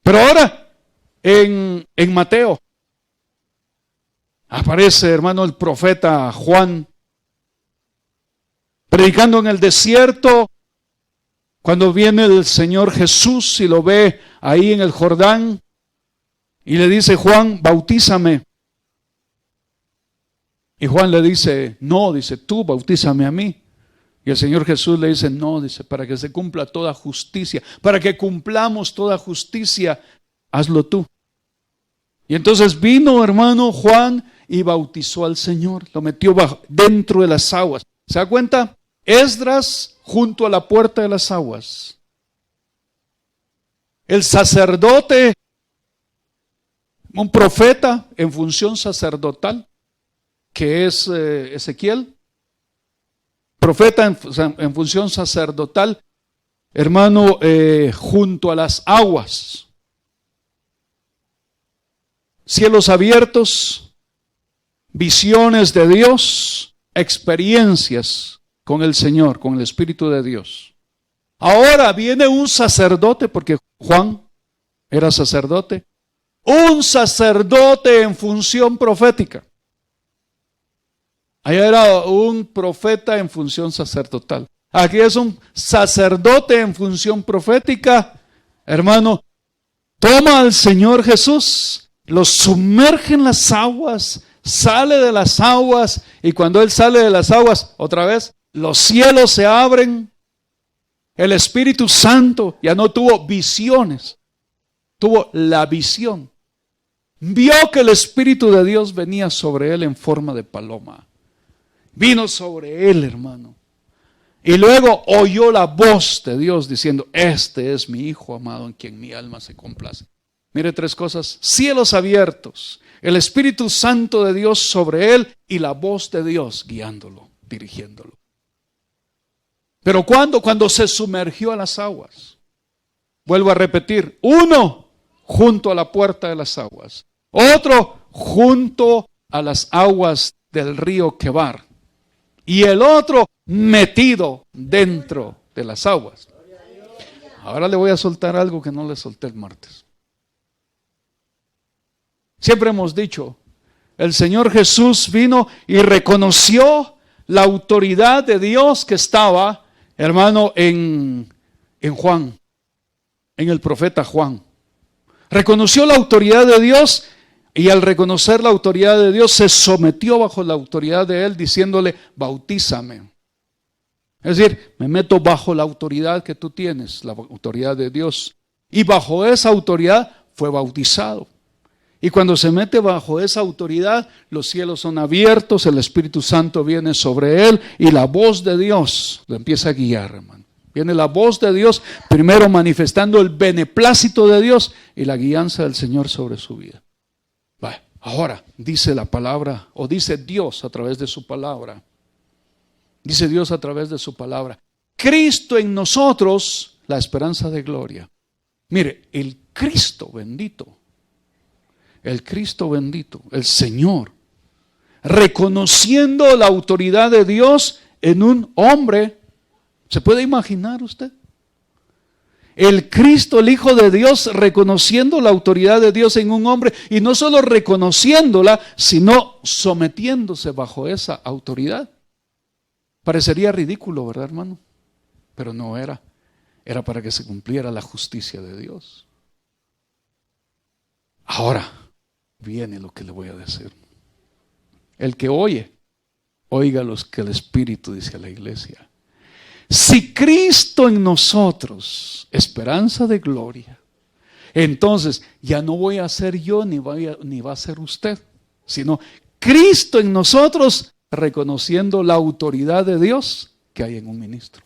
Pero ahora, en Mateo, aparece, hermano, el profeta Juan, predicando en el desierto, cuando viene el Señor Jesús y lo ve ahí en el Jordán, y le dice, Juan, bautízame. Y Juan le dice, no, dice, tú bautízame a mí. Y el Señor Jesús le dice, no, dice, para que se cumpla toda justicia, para que cumplamos toda justicia, hazlo tú. Y entonces vino, hermano, Juan y bautizó al Señor, lo metió dentro de las aguas. ¿Se da cuenta? Esdras junto a la puerta de las aguas. El sacerdote, un profeta en función sacerdotal, que es Ezequiel, profeta en función sacerdotal, hermano, junto a las aguas. Cielos abiertos, visiones de Dios, experiencias con el Señor, con el Espíritu de Dios. Ahora viene un sacerdote, porque Juan era sacerdote, un sacerdote en función profética. Allá era un profeta en función sacerdotal. Aquí es un sacerdote en función profética. Hermano, toma al Señor Jesús, lo sumerge en las aguas, sale de las aguas, y cuando Él sale de las aguas, otra vez, los cielos se abren. El Espíritu Santo ya no tuvo visiones, tuvo la visión. Vio que el Espíritu de Dios venía sobre Él en forma de paloma. Vino sobre Él, hermano. Y luego oyó la voz de Dios diciendo, este es mi Hijo amado en quien mi alma se complace. Mire tres cosas, cielos abiertos, el Espíritu Santo de Dios sobre Él y la voz de Dios guiándolo, dirigiéndolo. Pero cuando se sumergió a las aguas, vuelvo a repetir, uno junto a la puerta de las aguas, otro junto a las aguas del río Quebar, y el otro metido dentro de las aguas. Ahora le voy a soltar algo que no le solté el martes. Siempre hemos dicho, el Señor Jesús vino y reconoció la autoridad de Dios que estaba, hermano, en Juan, en el profeta Juan. Reconoció la autoridad de Dios y al reconocer la autoridad de Dios se sometió bajo la autoridad de Él diciéndole, bautízame. Es decir, me meto bajo la autoridad que tú tienes, la autoridad de Dios. Y bajo esa autoridad fue bautizado. Y cuando se mete bajo esa autoridad, los cielos son abiertos, el Espíritu Santo viene sobre él y la voz de Dios lo empieza a guiar, hermano. Viene la voz de Dios, primero manifestando el beneplácito de Dios y la guianza del Señor sobre su vida. Vale, ahora dice la palabra, o dice Dios a través de su palabra. Dice Dios a través de su palabra. Cristo en nosotros, la esperanza de gloria. Mire, el Cristo bendito. El Cristo bendito, el Señor, reconociendo la autoridad de Dios en un hombre. ¿Se puede imaginar usted? El Cristo, el Hijo de Dios, reconociendo la autoridad de Dios en un hombre, y no solo reconociéndola, sino sometiéndose bajo esa autoridad. Parecería ridículo, ¿verdad, hermano? Pero no era. Era para que se cumpliera la justicia de Dios. Ahora viene lo que le voy a decir. El que oye, oiga lo que el Espíritu dice a la iglesia. Si Cristo en nosotros, esperanza de gloria, entonces ya no voy a ser yo ni va a ser usted, sino Cristo en nosotros, reconociendo la autoridad de Dios que hay en un ministro.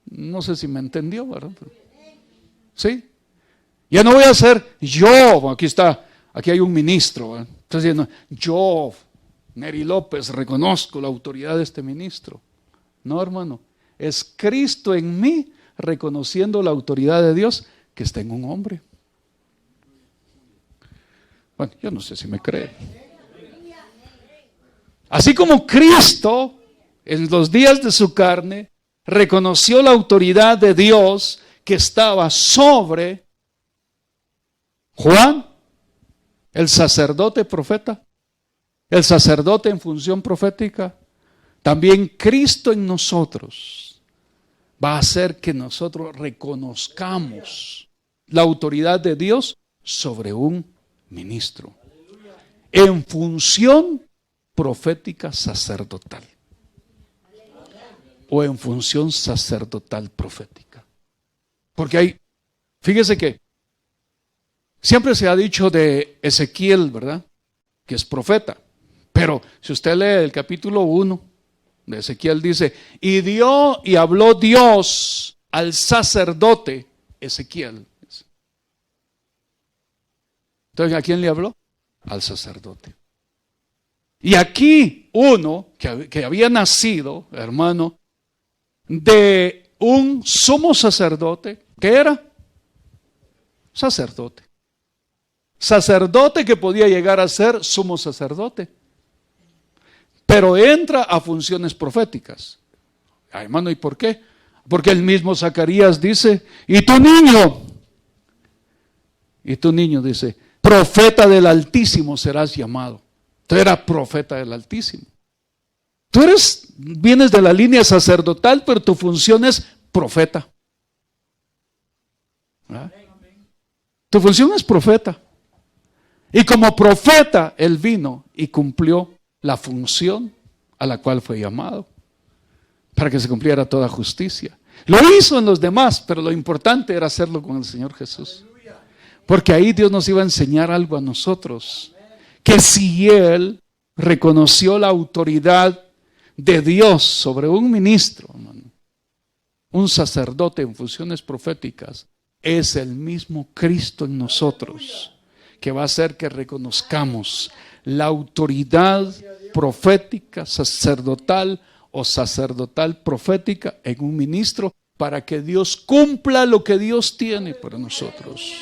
No sé si me entendió, ¿verdad? ¿Sí? Ya no voy a ser yo, aquí hay un ministro, ¿verdad? Está diciendo, yo, Neri López, reconozco la autoridad de este ministro. No, hermano, es Cristo en mí reconociendo la autoridad de Dios que está en un hombre. Bueno, yo no sé si me creen. Así como Cristo, en los días de su carne, reconoció la autoridad de Dios que estaba sobre Juan, el sacerdote profeta, el sacerdote en función profética, también Cristo en nosotros va a hacer que nosotros reconozcamos la autoridad de Dios sobre un ministro en función profética sacerdotal o en función sacerdotal profética. Porque fíjese que siempre se ha dicho de Ezequiel, ¿verdad? Que es profeta. Pero si usted lee el capítulo 1 de Ezequiel, dice, y habló Dios al sacerdote Ezequiel. Entonces, ¿a quién le habló? Al sacerdote. Y aquí uno que había nacido, hermano, de un sumo sacerdote, ¿qué era? Sacerdote. Sacerdote que podía llegar a ser sumo sacerdote. Pero entra a funciones proféticas. Ay, hermano, ¿y por qué? Porque el mismo Zacarías dice, y tu niño dice, profeta del Altísimo serás llamado. Tú eras profeta del Altísimo. Tú vienes de la línea sacerdotal, pero tu función es profeta. ¿Verdad? Tu función es profeta. Y como profeta, él vino y cumplió la función a la cual fue llamado, para que se cumpliera toda justicia. Lo hizo en los demás, pero lo importante era hacerlo con el Señor Jesús. Porque ahí Dios nos iba a enseñar algo a nosotros, que si Él reconoció la autoridad de Dios sobre un ministro, hermano, un sacerdote en funciones proféticas, es el mismo Cristo en nosotros, que va a hacer que reconozcamos la autoridad profética, sacerdotal o sacerdotal profética en un ministro, para que Dios cumpla lo que Dios tiene para nosotros.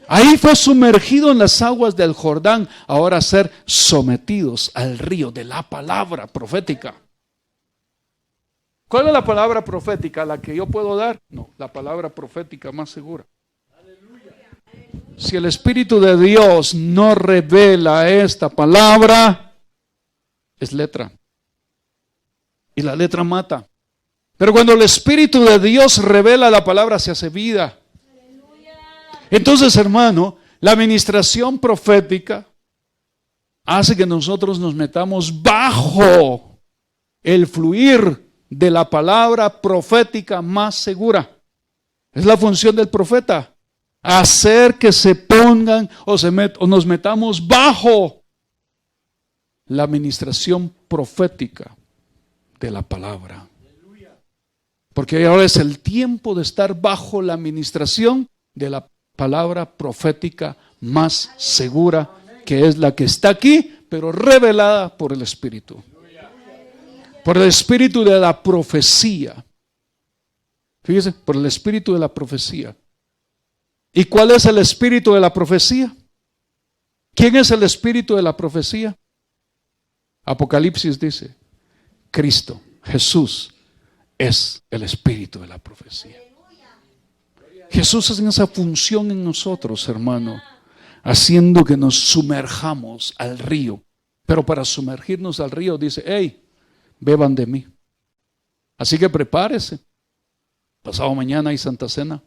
Ahí fue sumergido en las aguas del Jordán, ahora ser sometidos al río de la palabra profética. ¿Cuál es la palabra profética? ¿La que yo puedo dar? No, la palabra profética más segura. Si el Espíritu de Dios no revela esta palabra, es letra. Y la letra mata. Pero cuando el Espíritu de Dios revela la palabra, se hace vida. Entonces, hermano, la administración profética hace que nosotros nos metamos bajo el fluir de la palabra profética más segura. Es la función del profeta. Hacer que se pongan o nos metamos bajo la administración profética de la palabra. Porque ahora es el tiempo de estar bajo la administración de la palabra profética más segura, que es la que está aquí, pero revelada por el Espíritu. Por el Espíritu de la profecía. Fíjese, por el Espíritu de la profecía. ¿Y cuál es el espíritu de la profecía? ¿Quién es el espíritu de la profecía? Apocalipsis dice, Cristo, Jesús, es el espíritu de la profecía. Jesús hace esa función en nosotros, hermano, haciendo que nos sumerjamos al río. Pero para sumergirnos al río dice, hey, beban de mí. Así que prepárese. Pasado mañana hay Santa Cena.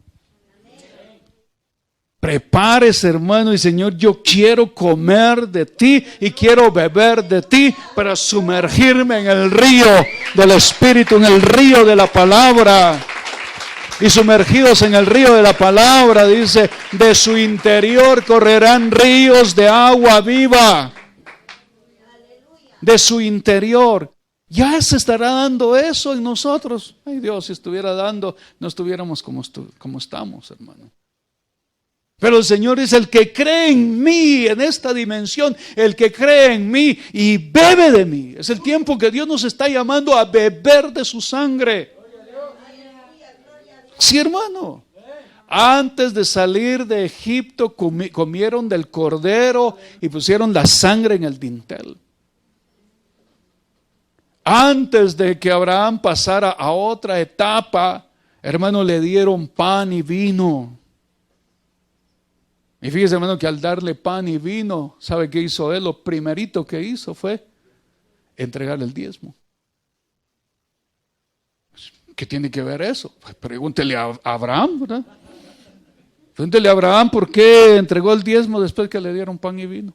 Prepárese, hermano, y Señor, yo quiero comer de ti y quiero beber de ti para sumergirme en el río del Espíritu, en el río de la palabra. Y sumergidos en el río de la palabra, dice, de su interior correrán ríos de agua viva. de su interior. Ya se estará dando eso en nosotros. Ay Dios, si estuviera dando, no estuviéramos como estamos, hermano. Pero el Señor dice, el que cree en mí, en esta dimensión, el que cree en mí y bebe de mí. Es el tiempo que Dios nos está llamando a beber de su sangre. Sí, hermano. Antes de salir de Egipto comieron del cordero y pusieron la sangre en el dintel. Antes de que Abraham pasara a otra etapa, hermano, le dieron pan y vino. Y fíjese, hermano, que al darle pan y vino, ¿sabe qué hizo él? Lo primerito que hizo fue entregar el diezmo. ¿Qué tiene que ver eso? Pues pregúntele a Abraham, ¿verdad? Pregúntele a Abraham por qué entregó el diezmo después que le dieron pan y vino.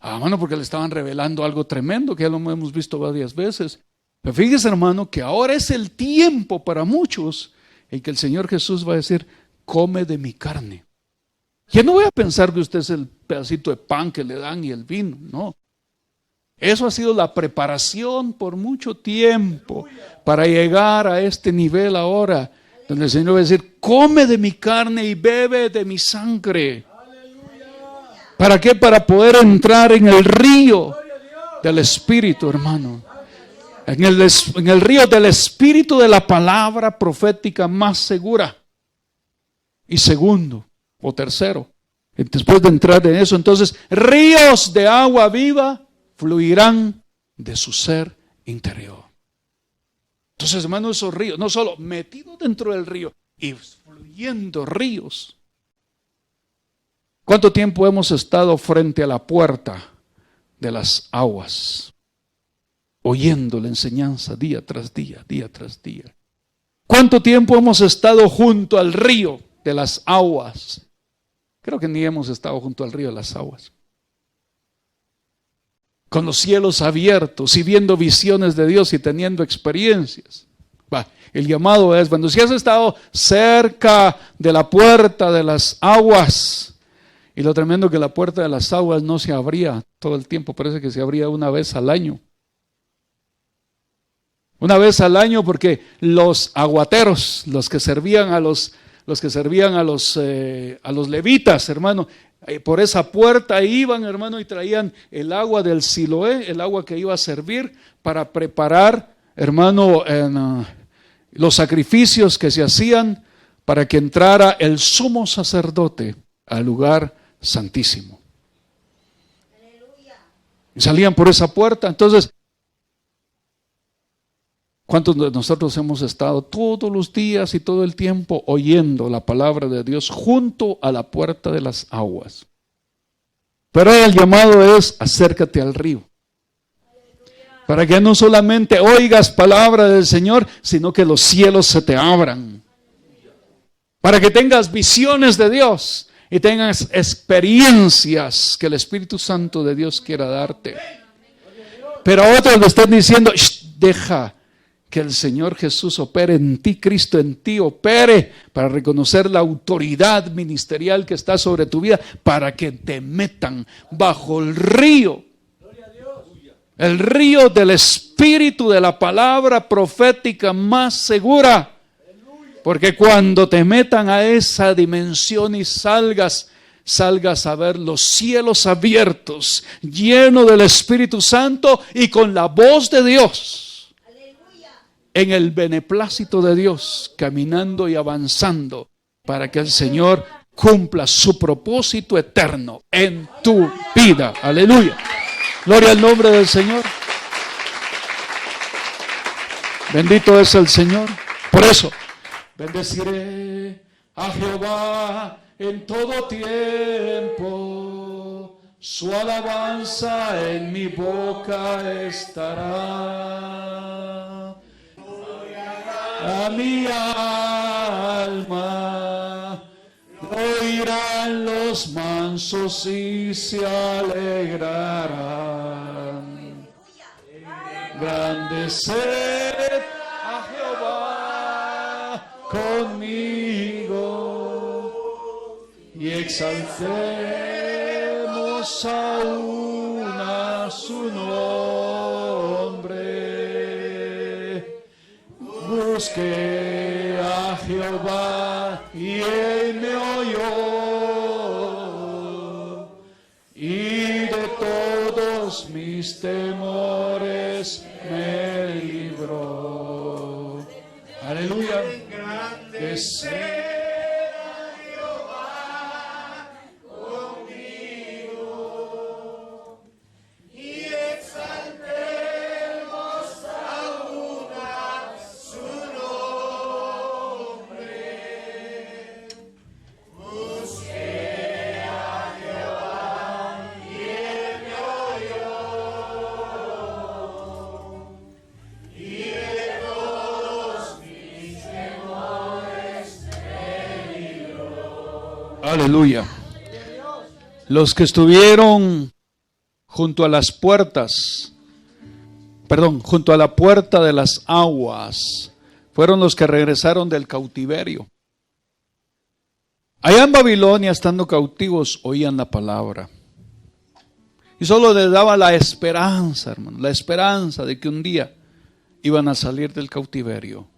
Hermano, porque le estaban revelando algo tremendo que ya lo hemos visto varias veces. Pero fíjese, hermano, que ahora es el tiempo para muchos en que el Señor Jesús va a decir, come de mi carne. Ya no voy a pensar que usted es el pedacito de pan que le dan y el vino, no. Eso ha sido la preparación por mucho tiempo para llegar a este nivel ahora, donde el Señor va a decir, come de mi carne y bebe de mi sangre. ¿Para qué? Para poder entrar en el río del Espíritu, hermano. En el río del Espíritu de la palabra profética más segura. Y segundo, o tercero, después de entrar en eso, entonces, ríos de agua viva fluirán de su ser interior. Entonces, hermano, esos ríos, no solo metidos dentro del río, y fluyendo ríos. ¿Cuánto tiempo hemos estado frente a la puerta de las aguas, oyendo la enseñanza día tras día, día tras día? ¿Cuánto tiempo hemos estado junto al río de las aguas? Creo que ni hemos estado junto al río de las aguas. Con los cielos abiertos y viendo visiones de Dios y teniendo experiencias. El llamado es, cuando si has estado cerca de la puerta de las aguas, y lo tremendo que la puerta de las aguas no se abría todo el tiempo, parece que se abría una vez al año. Una vez al año, porque los aguateros, los que servían a los levitas, hermano, por esa puerta iban, hermano, y traían el agua del Siloé, el agua que iba a servir para preparar, hermano, los sacrificios que se hacían para que entrara el sumo sacerdote al lugar santísimo. Y salían por esa puerta. Entonces, ¿cuántos de nosotros hemos estado todos los días y todo el tiempo oyendo la palabra de Dios junto a la puerta de las aguas? Pero el llamado es, acércate al río. Para que no solamente oigas palabra del Señor, sino que los cielos se te abran. Para que tengas visiones de Dios y tengas experiencias que el Espíritu Santo de Dios quiera darte. Pero a otros le están diciendo, deja que el Señor Jesús opere en ti, Cristo en ti opere, para reconocer la autoridad ministerial que está sobre tu vida, para que te metan bajo el río del Espíritu, de la palabra profética más segura. Porque cuando te metan a esa dimensión y salgas a ver los cielos abiertos, lleno del Espíritu Santo y con la voz de Dios, en el beneplácito de Dios, caminando y avanzando para que el Señor cumpla su propósito eterno en tu vida. Aleluya. Gloria al nombre del Señor. Bendito es el Señor. Por eso, bendeciré a Jehová en todo tiempo, su alabanza en mi boca estará. A mi alma oirán los mansos y se alegrarán. Grande sed a Jehová conmigo y exaltemos aún a su nombre. Busqué a Jehová y él me oyó, y de todos mis temores me libró. Aleluya. Que sea Jehová conmigo y exaltemos aún a su nombre. Busqué a Jehová y él me oyó, y de todos mis temores me libró. Aleluya. Los que estuvieron junto a las puertas, junto a la puerta de las aguas, fueron los que regresaron del cautiverio. Allá en Babilonia, estando cautivos, oían la palabra. Y solo les daba la esperanza, hermano, la esperanza de que un día iban a salir del cautiverio.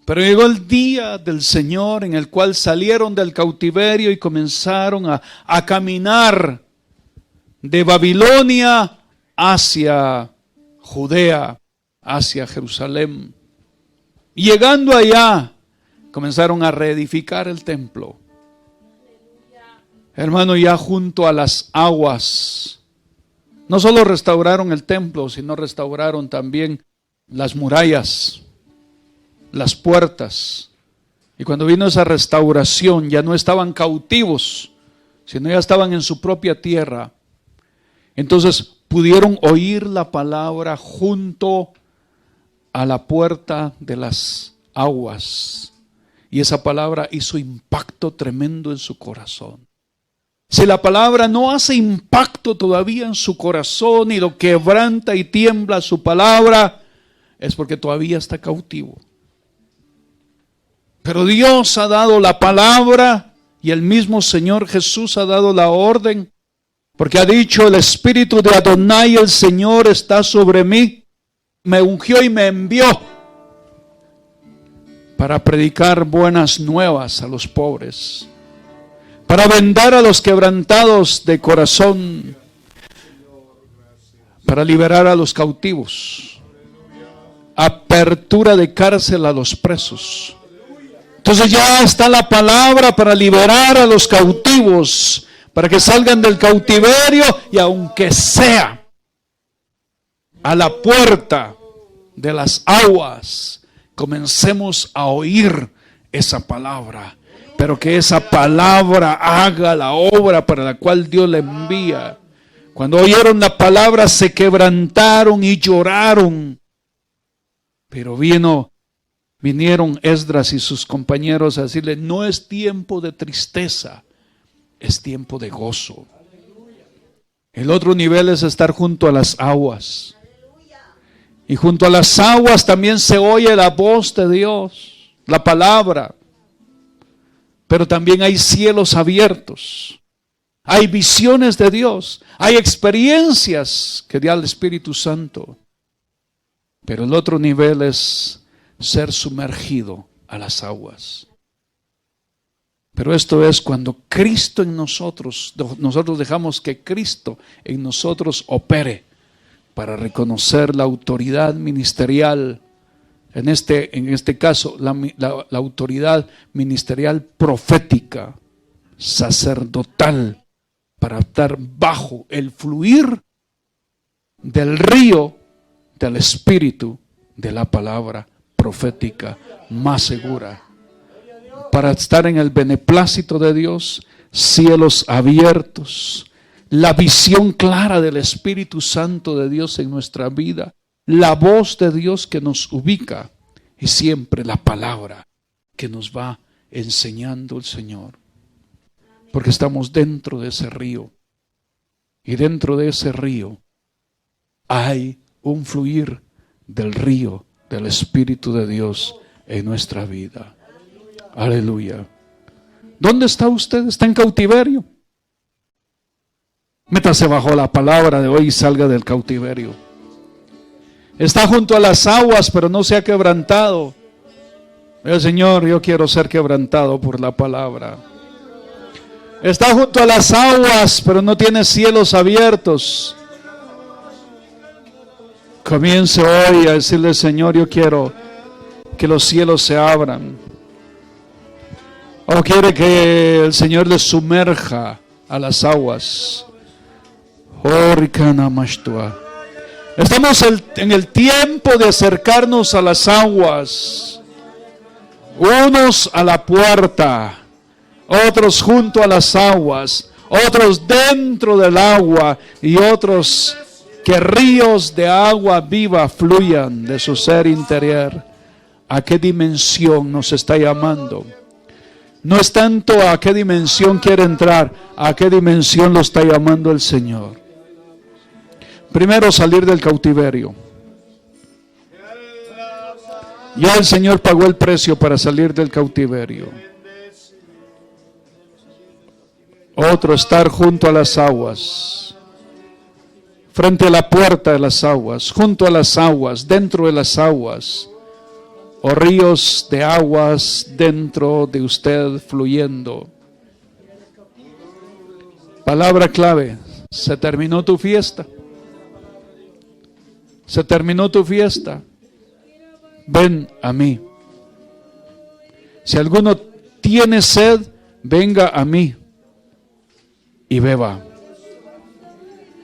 Pero llegó el día del Señor en el cual salieron del cautiverio y comenzaron a caminar de Babilonia hacia Judea, hacia Jerusalén. Y llegando allá, comenzaron a reedificar el templo. Hermano, ya junto a las aguas, no solo restauraron el templo, sino restauraron también las murallas, las puertas. Y cuando vino esa restauración, ya no estaban cautivos, sino ya estaban en su propia tierra. Entonces pudieron oír la palabra junto a la puerta de las aguas. Y esa palabra hizo impacto tremendo en su corazón. Si la palabra no hace impacto todavía en su corazón y lo quebranta y tiembla su palabra, es porque todavía está cautivo. Pero Dios ha dado la palabra y el mismo Señor Jesús ha dado la orden, porque ha dicho: el Espíritu de Adonai, el Señor, está sobre mí, me ungió y me envió para predicar buenas nuevas a los pobres, para vendar a los quebrantados de corazón, para liberar a los cautivos, apertura de cárcel a los presos. Entonces ya está la palabra para liberar a los cautivos, para que salgan del cautiverio y aunque sea a la puerta de las aguas, comencemos a oír esa palabra, pero que esa palabra haga la obra para la cual Dios la envía. Cuando oyeron la palabra se quebrantaron y lloraron, pero vinieron Esdras y sus compañeros a decirle: no es tiempo de tristeza, es tiempo de gozo. El otro nivel es estar junto a las aguas. Y junto a las aguas también se oye la voz de Dios, la palabra. Pero también hay cielos abiertos. Hay visiones de Dios. Hay experiencias que da el Espíritu Santo. Pero el otro nivel es ser sumergido a las aguas. Pero esto es cuando Cristo en nosotros dejamos que Cristo en nosotros opere para reconocer la autoridad ministerial, en este caso la autoridad ministerial profética, sacerdotal, para estar bajo el fluir del río del Espíritu de la palabra profética más segura, para estar en el beneplácito de Dios, cielos abiertos, la visión clara del Espíritu Santo de Dios en nuestra vida, la voz de Dios que nos ubica y siempre la palabra que nos va enseñando el Señor, porque estamos dentro de ese río y dentro de ese río hay un fluir del río del Espíritu de Dios en nuestra vida. Aleluya. ¿Dónde está usted? ¿Está en cautiverio? Métase bajo la palabra de hoy y salga del cautiverio. Está junto a las aguas, pero no se ha quebrantado. Señor, yo quiero ser quebrantado por la palabra. Está junto a las aguas, pero no tiene cielos abiertos. Comience hoy a decirle, Señor, yo quiero que los cielos se abran. O quiere que el Señor le sumerja a las aguas. Estamos en el tiempo de acercarnos a las aguas. Unos a la puerta, otros junto a las aguas, otros dentro del agua y otros que ríos de agua viva fluyan de su ser interior. ¿A qué dimensión nos está llamando? No es tanto a qué dimensión quiere entrar, a qué dimensión lo está llamando el Señor. Primero, salir del cautiverio. Ya el Señor pagó el precio para salir del cautiverio. Otro, estar junto a las aguas, frente a la puerta de las aguas, junto a las aguas, dentro de las aguas, o ríos de aguas dentro de usted fluyendo. Palabra clave: se terminó tu fiesta. Se terminó tu fiesta. Ven a mí. Si alguno tiene sed, venga a mí y beba.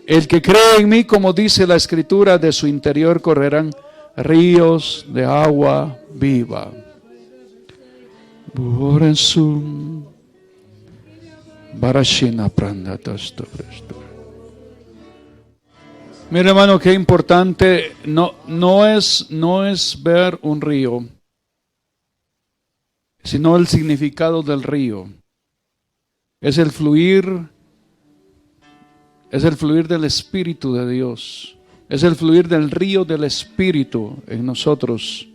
El que cree en mí, como dice la Escritura, de su interior correrán ríos de agua viva. Mira, hermano, qué importante. No es ver un río, sino el significado del río. Es el fluir del Espíritu de Dios. Es el fluir del río del Espíritu en nosotros,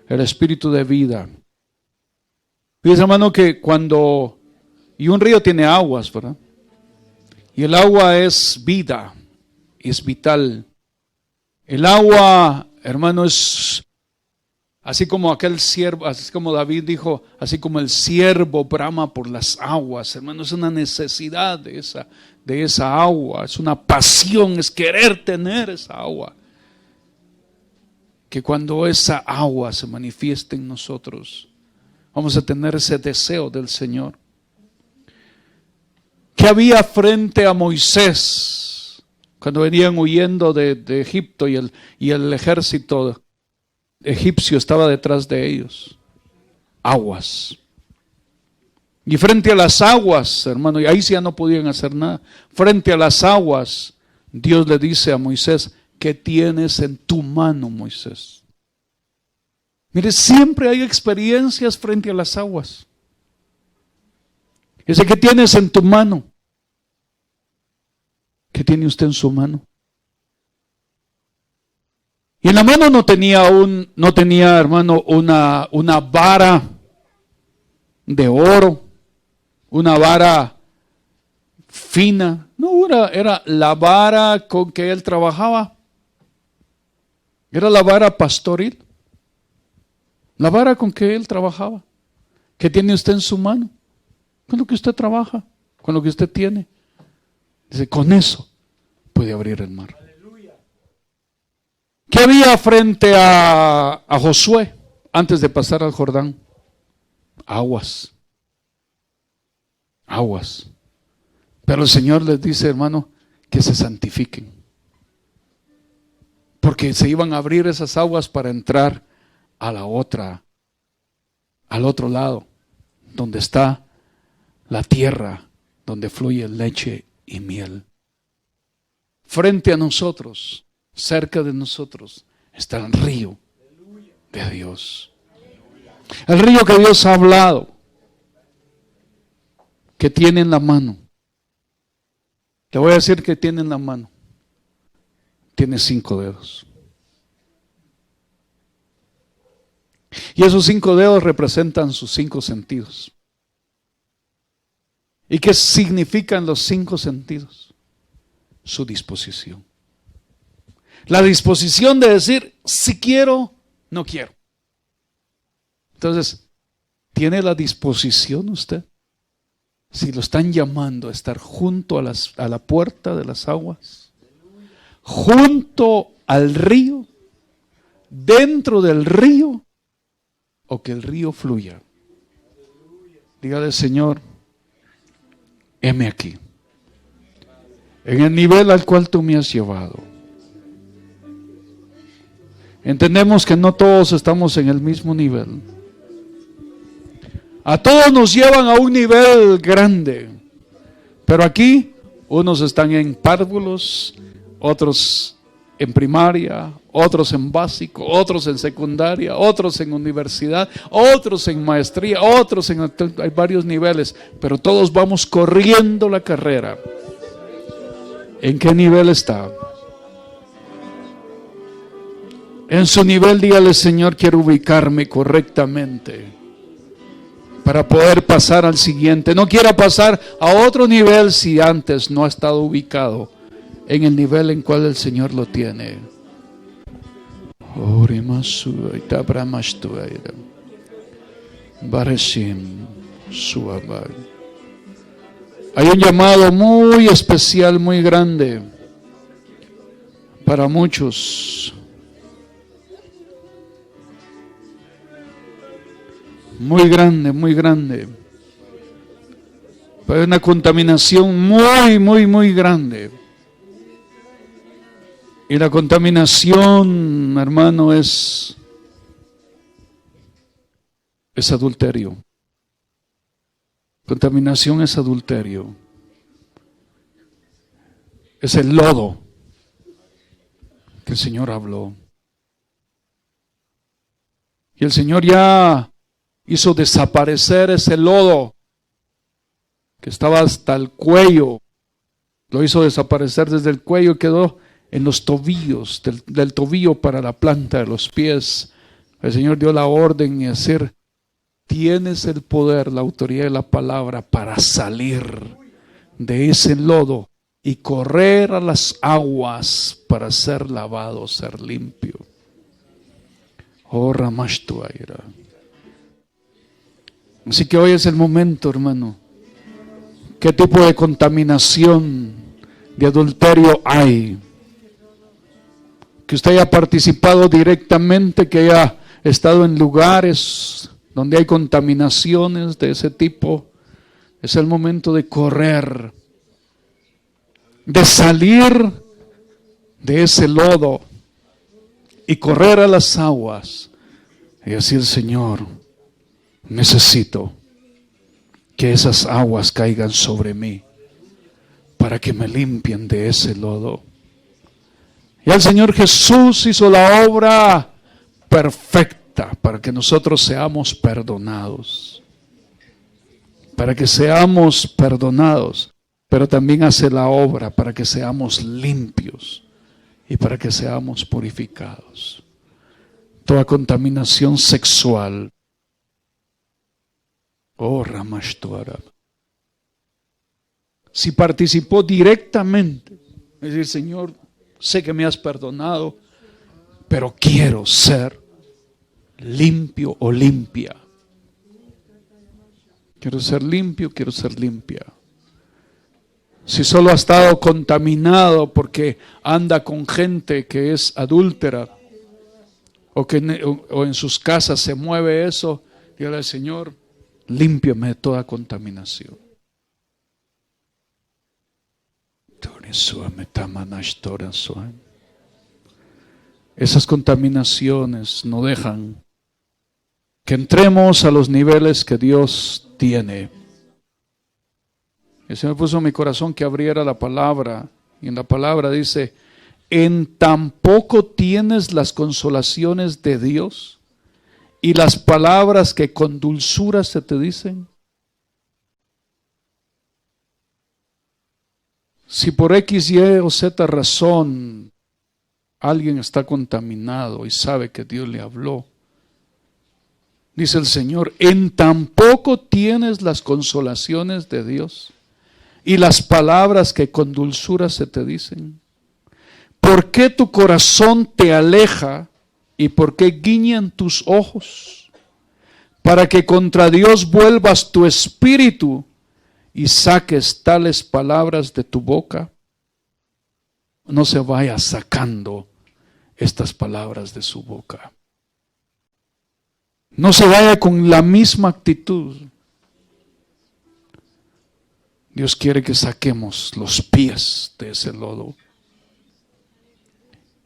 el Espíritu de vida. Fíjese, hermano, que y un río tiene aguas, ¿verdad? Y el agua es vida, es vital. El agua, hermano, es así como aquel siervo, así como David dijo, así como el siervo brama por las aguas, hermano, es una necesidad de esa agua, es una pasión, es querer tener esa agua. Que cuando esa agua se manifieste en nosotros, vamos a tener ese deseo del Señor. ¿Qué había frente a Moisés cuando venían huyendo de Egipto y el ejército egipcio estaba detrás de ellos? Aguas. Y frente a las aguas, hermano, y ahí sí ya no podían hacer nada. Frente a las aguas, Dios le dice a Moisés: ¿qué tienes en tu mano, Moisés? Mire, siempre hay experiencias frente a las aguas. Dice: ¿qué tienes en tu mano? ¿Qué tiene usted en su mano? Y en la mano no tenía, hermano, una vara de oro, una vara fina. No, era la vara con que él trabajaba. Era la vara pastoril. La vara con que él trabajaba. ¿Qué tiene usted en su mano? Con lo que usted trabaja, con lo que usted tiene. Dice: con eso puede abrir el mar. ¿Qué había frente a Josué antes de pasar al Jordán? Aguas. Aguas. Pero el Señor les dice, hermano, que se santifiquen. Porque se iban a abrir esas aguas para entrar a la otra, al otro lado, donde está la tierra, donde fluye leche y miel. Frente a nosotros, cerca de nosotros, está el río de Dios. El río que Dios ha hablado, que tiene en la mano. Le voy a decir que tiene en la mano. Tiene 5 dedos. Y esos 5 dedos representan sus 5 sentidos. ¿Y qué significan los 5 sentidos? Su disposición. La disposición de decir, si quiero, no quiero. Entonces, ¿tiene la disposición usted? Si lo están llamando a estar junto a la puerta de las aguas, junto al río, dentro del río, o que el río fluya. Dígale, Señor, heme aquí, en el nivel al cual tú me has llevado. Entendemos que no todos estamos en el mismo nivel. A todos nos llevan a un nivel grande, pero aquí unos están en párvulos, otros en primaria, otros en básico, otros en secundaria, otros en universidad, otros en maestría, otros en... Hay varios niveles, pero todos vamos corriendo la carrera. ¿En qué nivel está? En su nivel, dígale, Señor, quiero ubicarme correctamente para poder pasar al siguiente. No quiera pasar a otro nivel si antes no ha estado ubicado en el nivel en cual el Señor lo tiene. Hay un llamado muy especial, muy grande para muchos. Muy grande, muy grande. Pero hay una contaminación muy grande. Y la contaminación, hermano, es adulterio. Contaminación es adulterio. Es el lodo que el Señor habló. Y el Señor ya hizo desaparecer ese lodo que estaba hasta el cuello. Lo hizo desaparecer desde el cuello y quedó en los tobillos, del tobillo para la planta de los pies. El Señor dio la orden y decir, tienes el poder, la autoridad de la palabra para salir de ese lodo y correr a las aguas para ser lavado, ser limpio. Oh, Ramashtuaira. Así que hoy es el momento, hermano. ¿Qué tipo de contaminación, de adulterio hay? Que usted haya participado directamente, que haya estado en lugares donde hay contaminaciones de ese tipo. Es el momento de correr, de salir de ese lodo y correr a las aguas y decir, Señor, necesito que esas aguas caigan sobre mí para que me limpien de ese lodo. Y el Señor Jesús hizo la obra perfecta para que nosotros seamos perdonados. Para que seamos perdonados, pero también hace la obra para que seamos limpios y para que seamos purificados. Toda contaminación sexual. Oh, Ramashtuara. Si participó directamente, es decir, Señor, sé que me has perdonado, pero quiero ser limpio o limpia. Quiero ser limpio, quiero ser limpia. Si solo ha estado contaminado porque anda con gente que es adúltera, o en sus casas se mueve eso, dígale al Señor, límpiame de toda contaminación. Esas contaminaciones no dejan que entremos a los niveles que Dios tiene. Y se me puso en mi corazón que abriera la palabra, y en la palabra dice, en tan poco tienes las consolaciones de Dios y las palabras que con dulzura se te dicen. Si por X, Y o Z razón alguien está contaminado y sabe que Dios le habló, dice el Señor, en tan poco tienes las consolaciones de Dios y las palabras que con dulzura se te dicen. ¿por qué tu corazón te aleja y por qué guiñan tus ojos? Para que contra Dios vuelvas tu espíritu y saques tales palabras de tu boca. No se vaya sacando estas palabras de su boca. No se vaya con la misma actitud. Dios quiere que saquemos los pies de ese lodo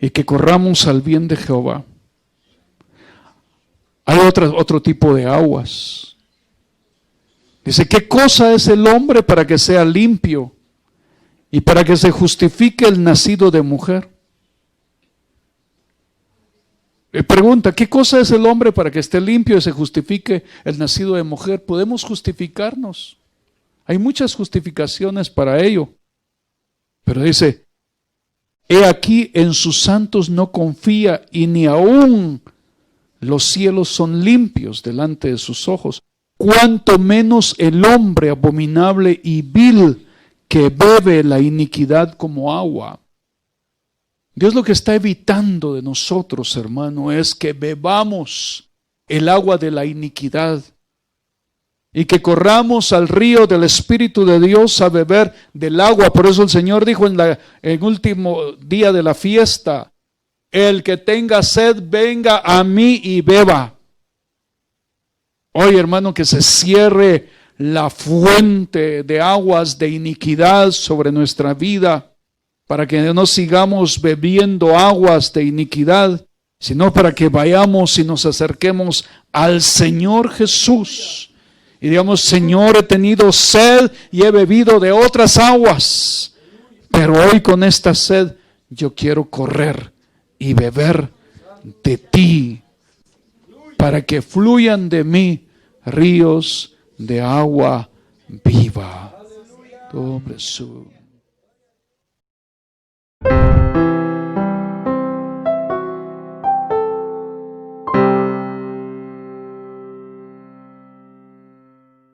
y que corramos al bien de Jehová. Hay otro tipo de aguas. Dice, ¿qué cosa es el hombre para que sea limpio y para que se justifique el nacido de mujer? Le pregunta, ¿qué cosa es el hombre para que esté limpio y se justifique el nacido de mujer? Podemos justificarnos. Hay muchas justificaciones para ello. Pero dice, he aquí en sus santos no confía y ni aún los cielos son limpios delante de sus ojos. Cuanto menos el hombre abominable y vil que bebe la iniquidad como agua. Dios lo que está evitando de nosotros, hermano, es que bebamos el agua de la iniquidad y que corramos al río del Espíritu de Dios a beber del agua. Por eso el Señor dijo en el último día de la fiesta, el que tenga sed, venga a mí y beba. Hoy, hermano, que se cierre la fuente de aguas de iniquidad sobre nuestra vida, para que no sigamos bebiendo aguas de iniquidad, sino para que vayamos y nos acerquemos al Señor Jesús. Y digamos, Señor, he tenido sed y he bebido de otras aguas, pero hoy con esta sed yo quiero correr y beber de ti, para que fluyan de mí ríos de agua viva. Oh, Jesús.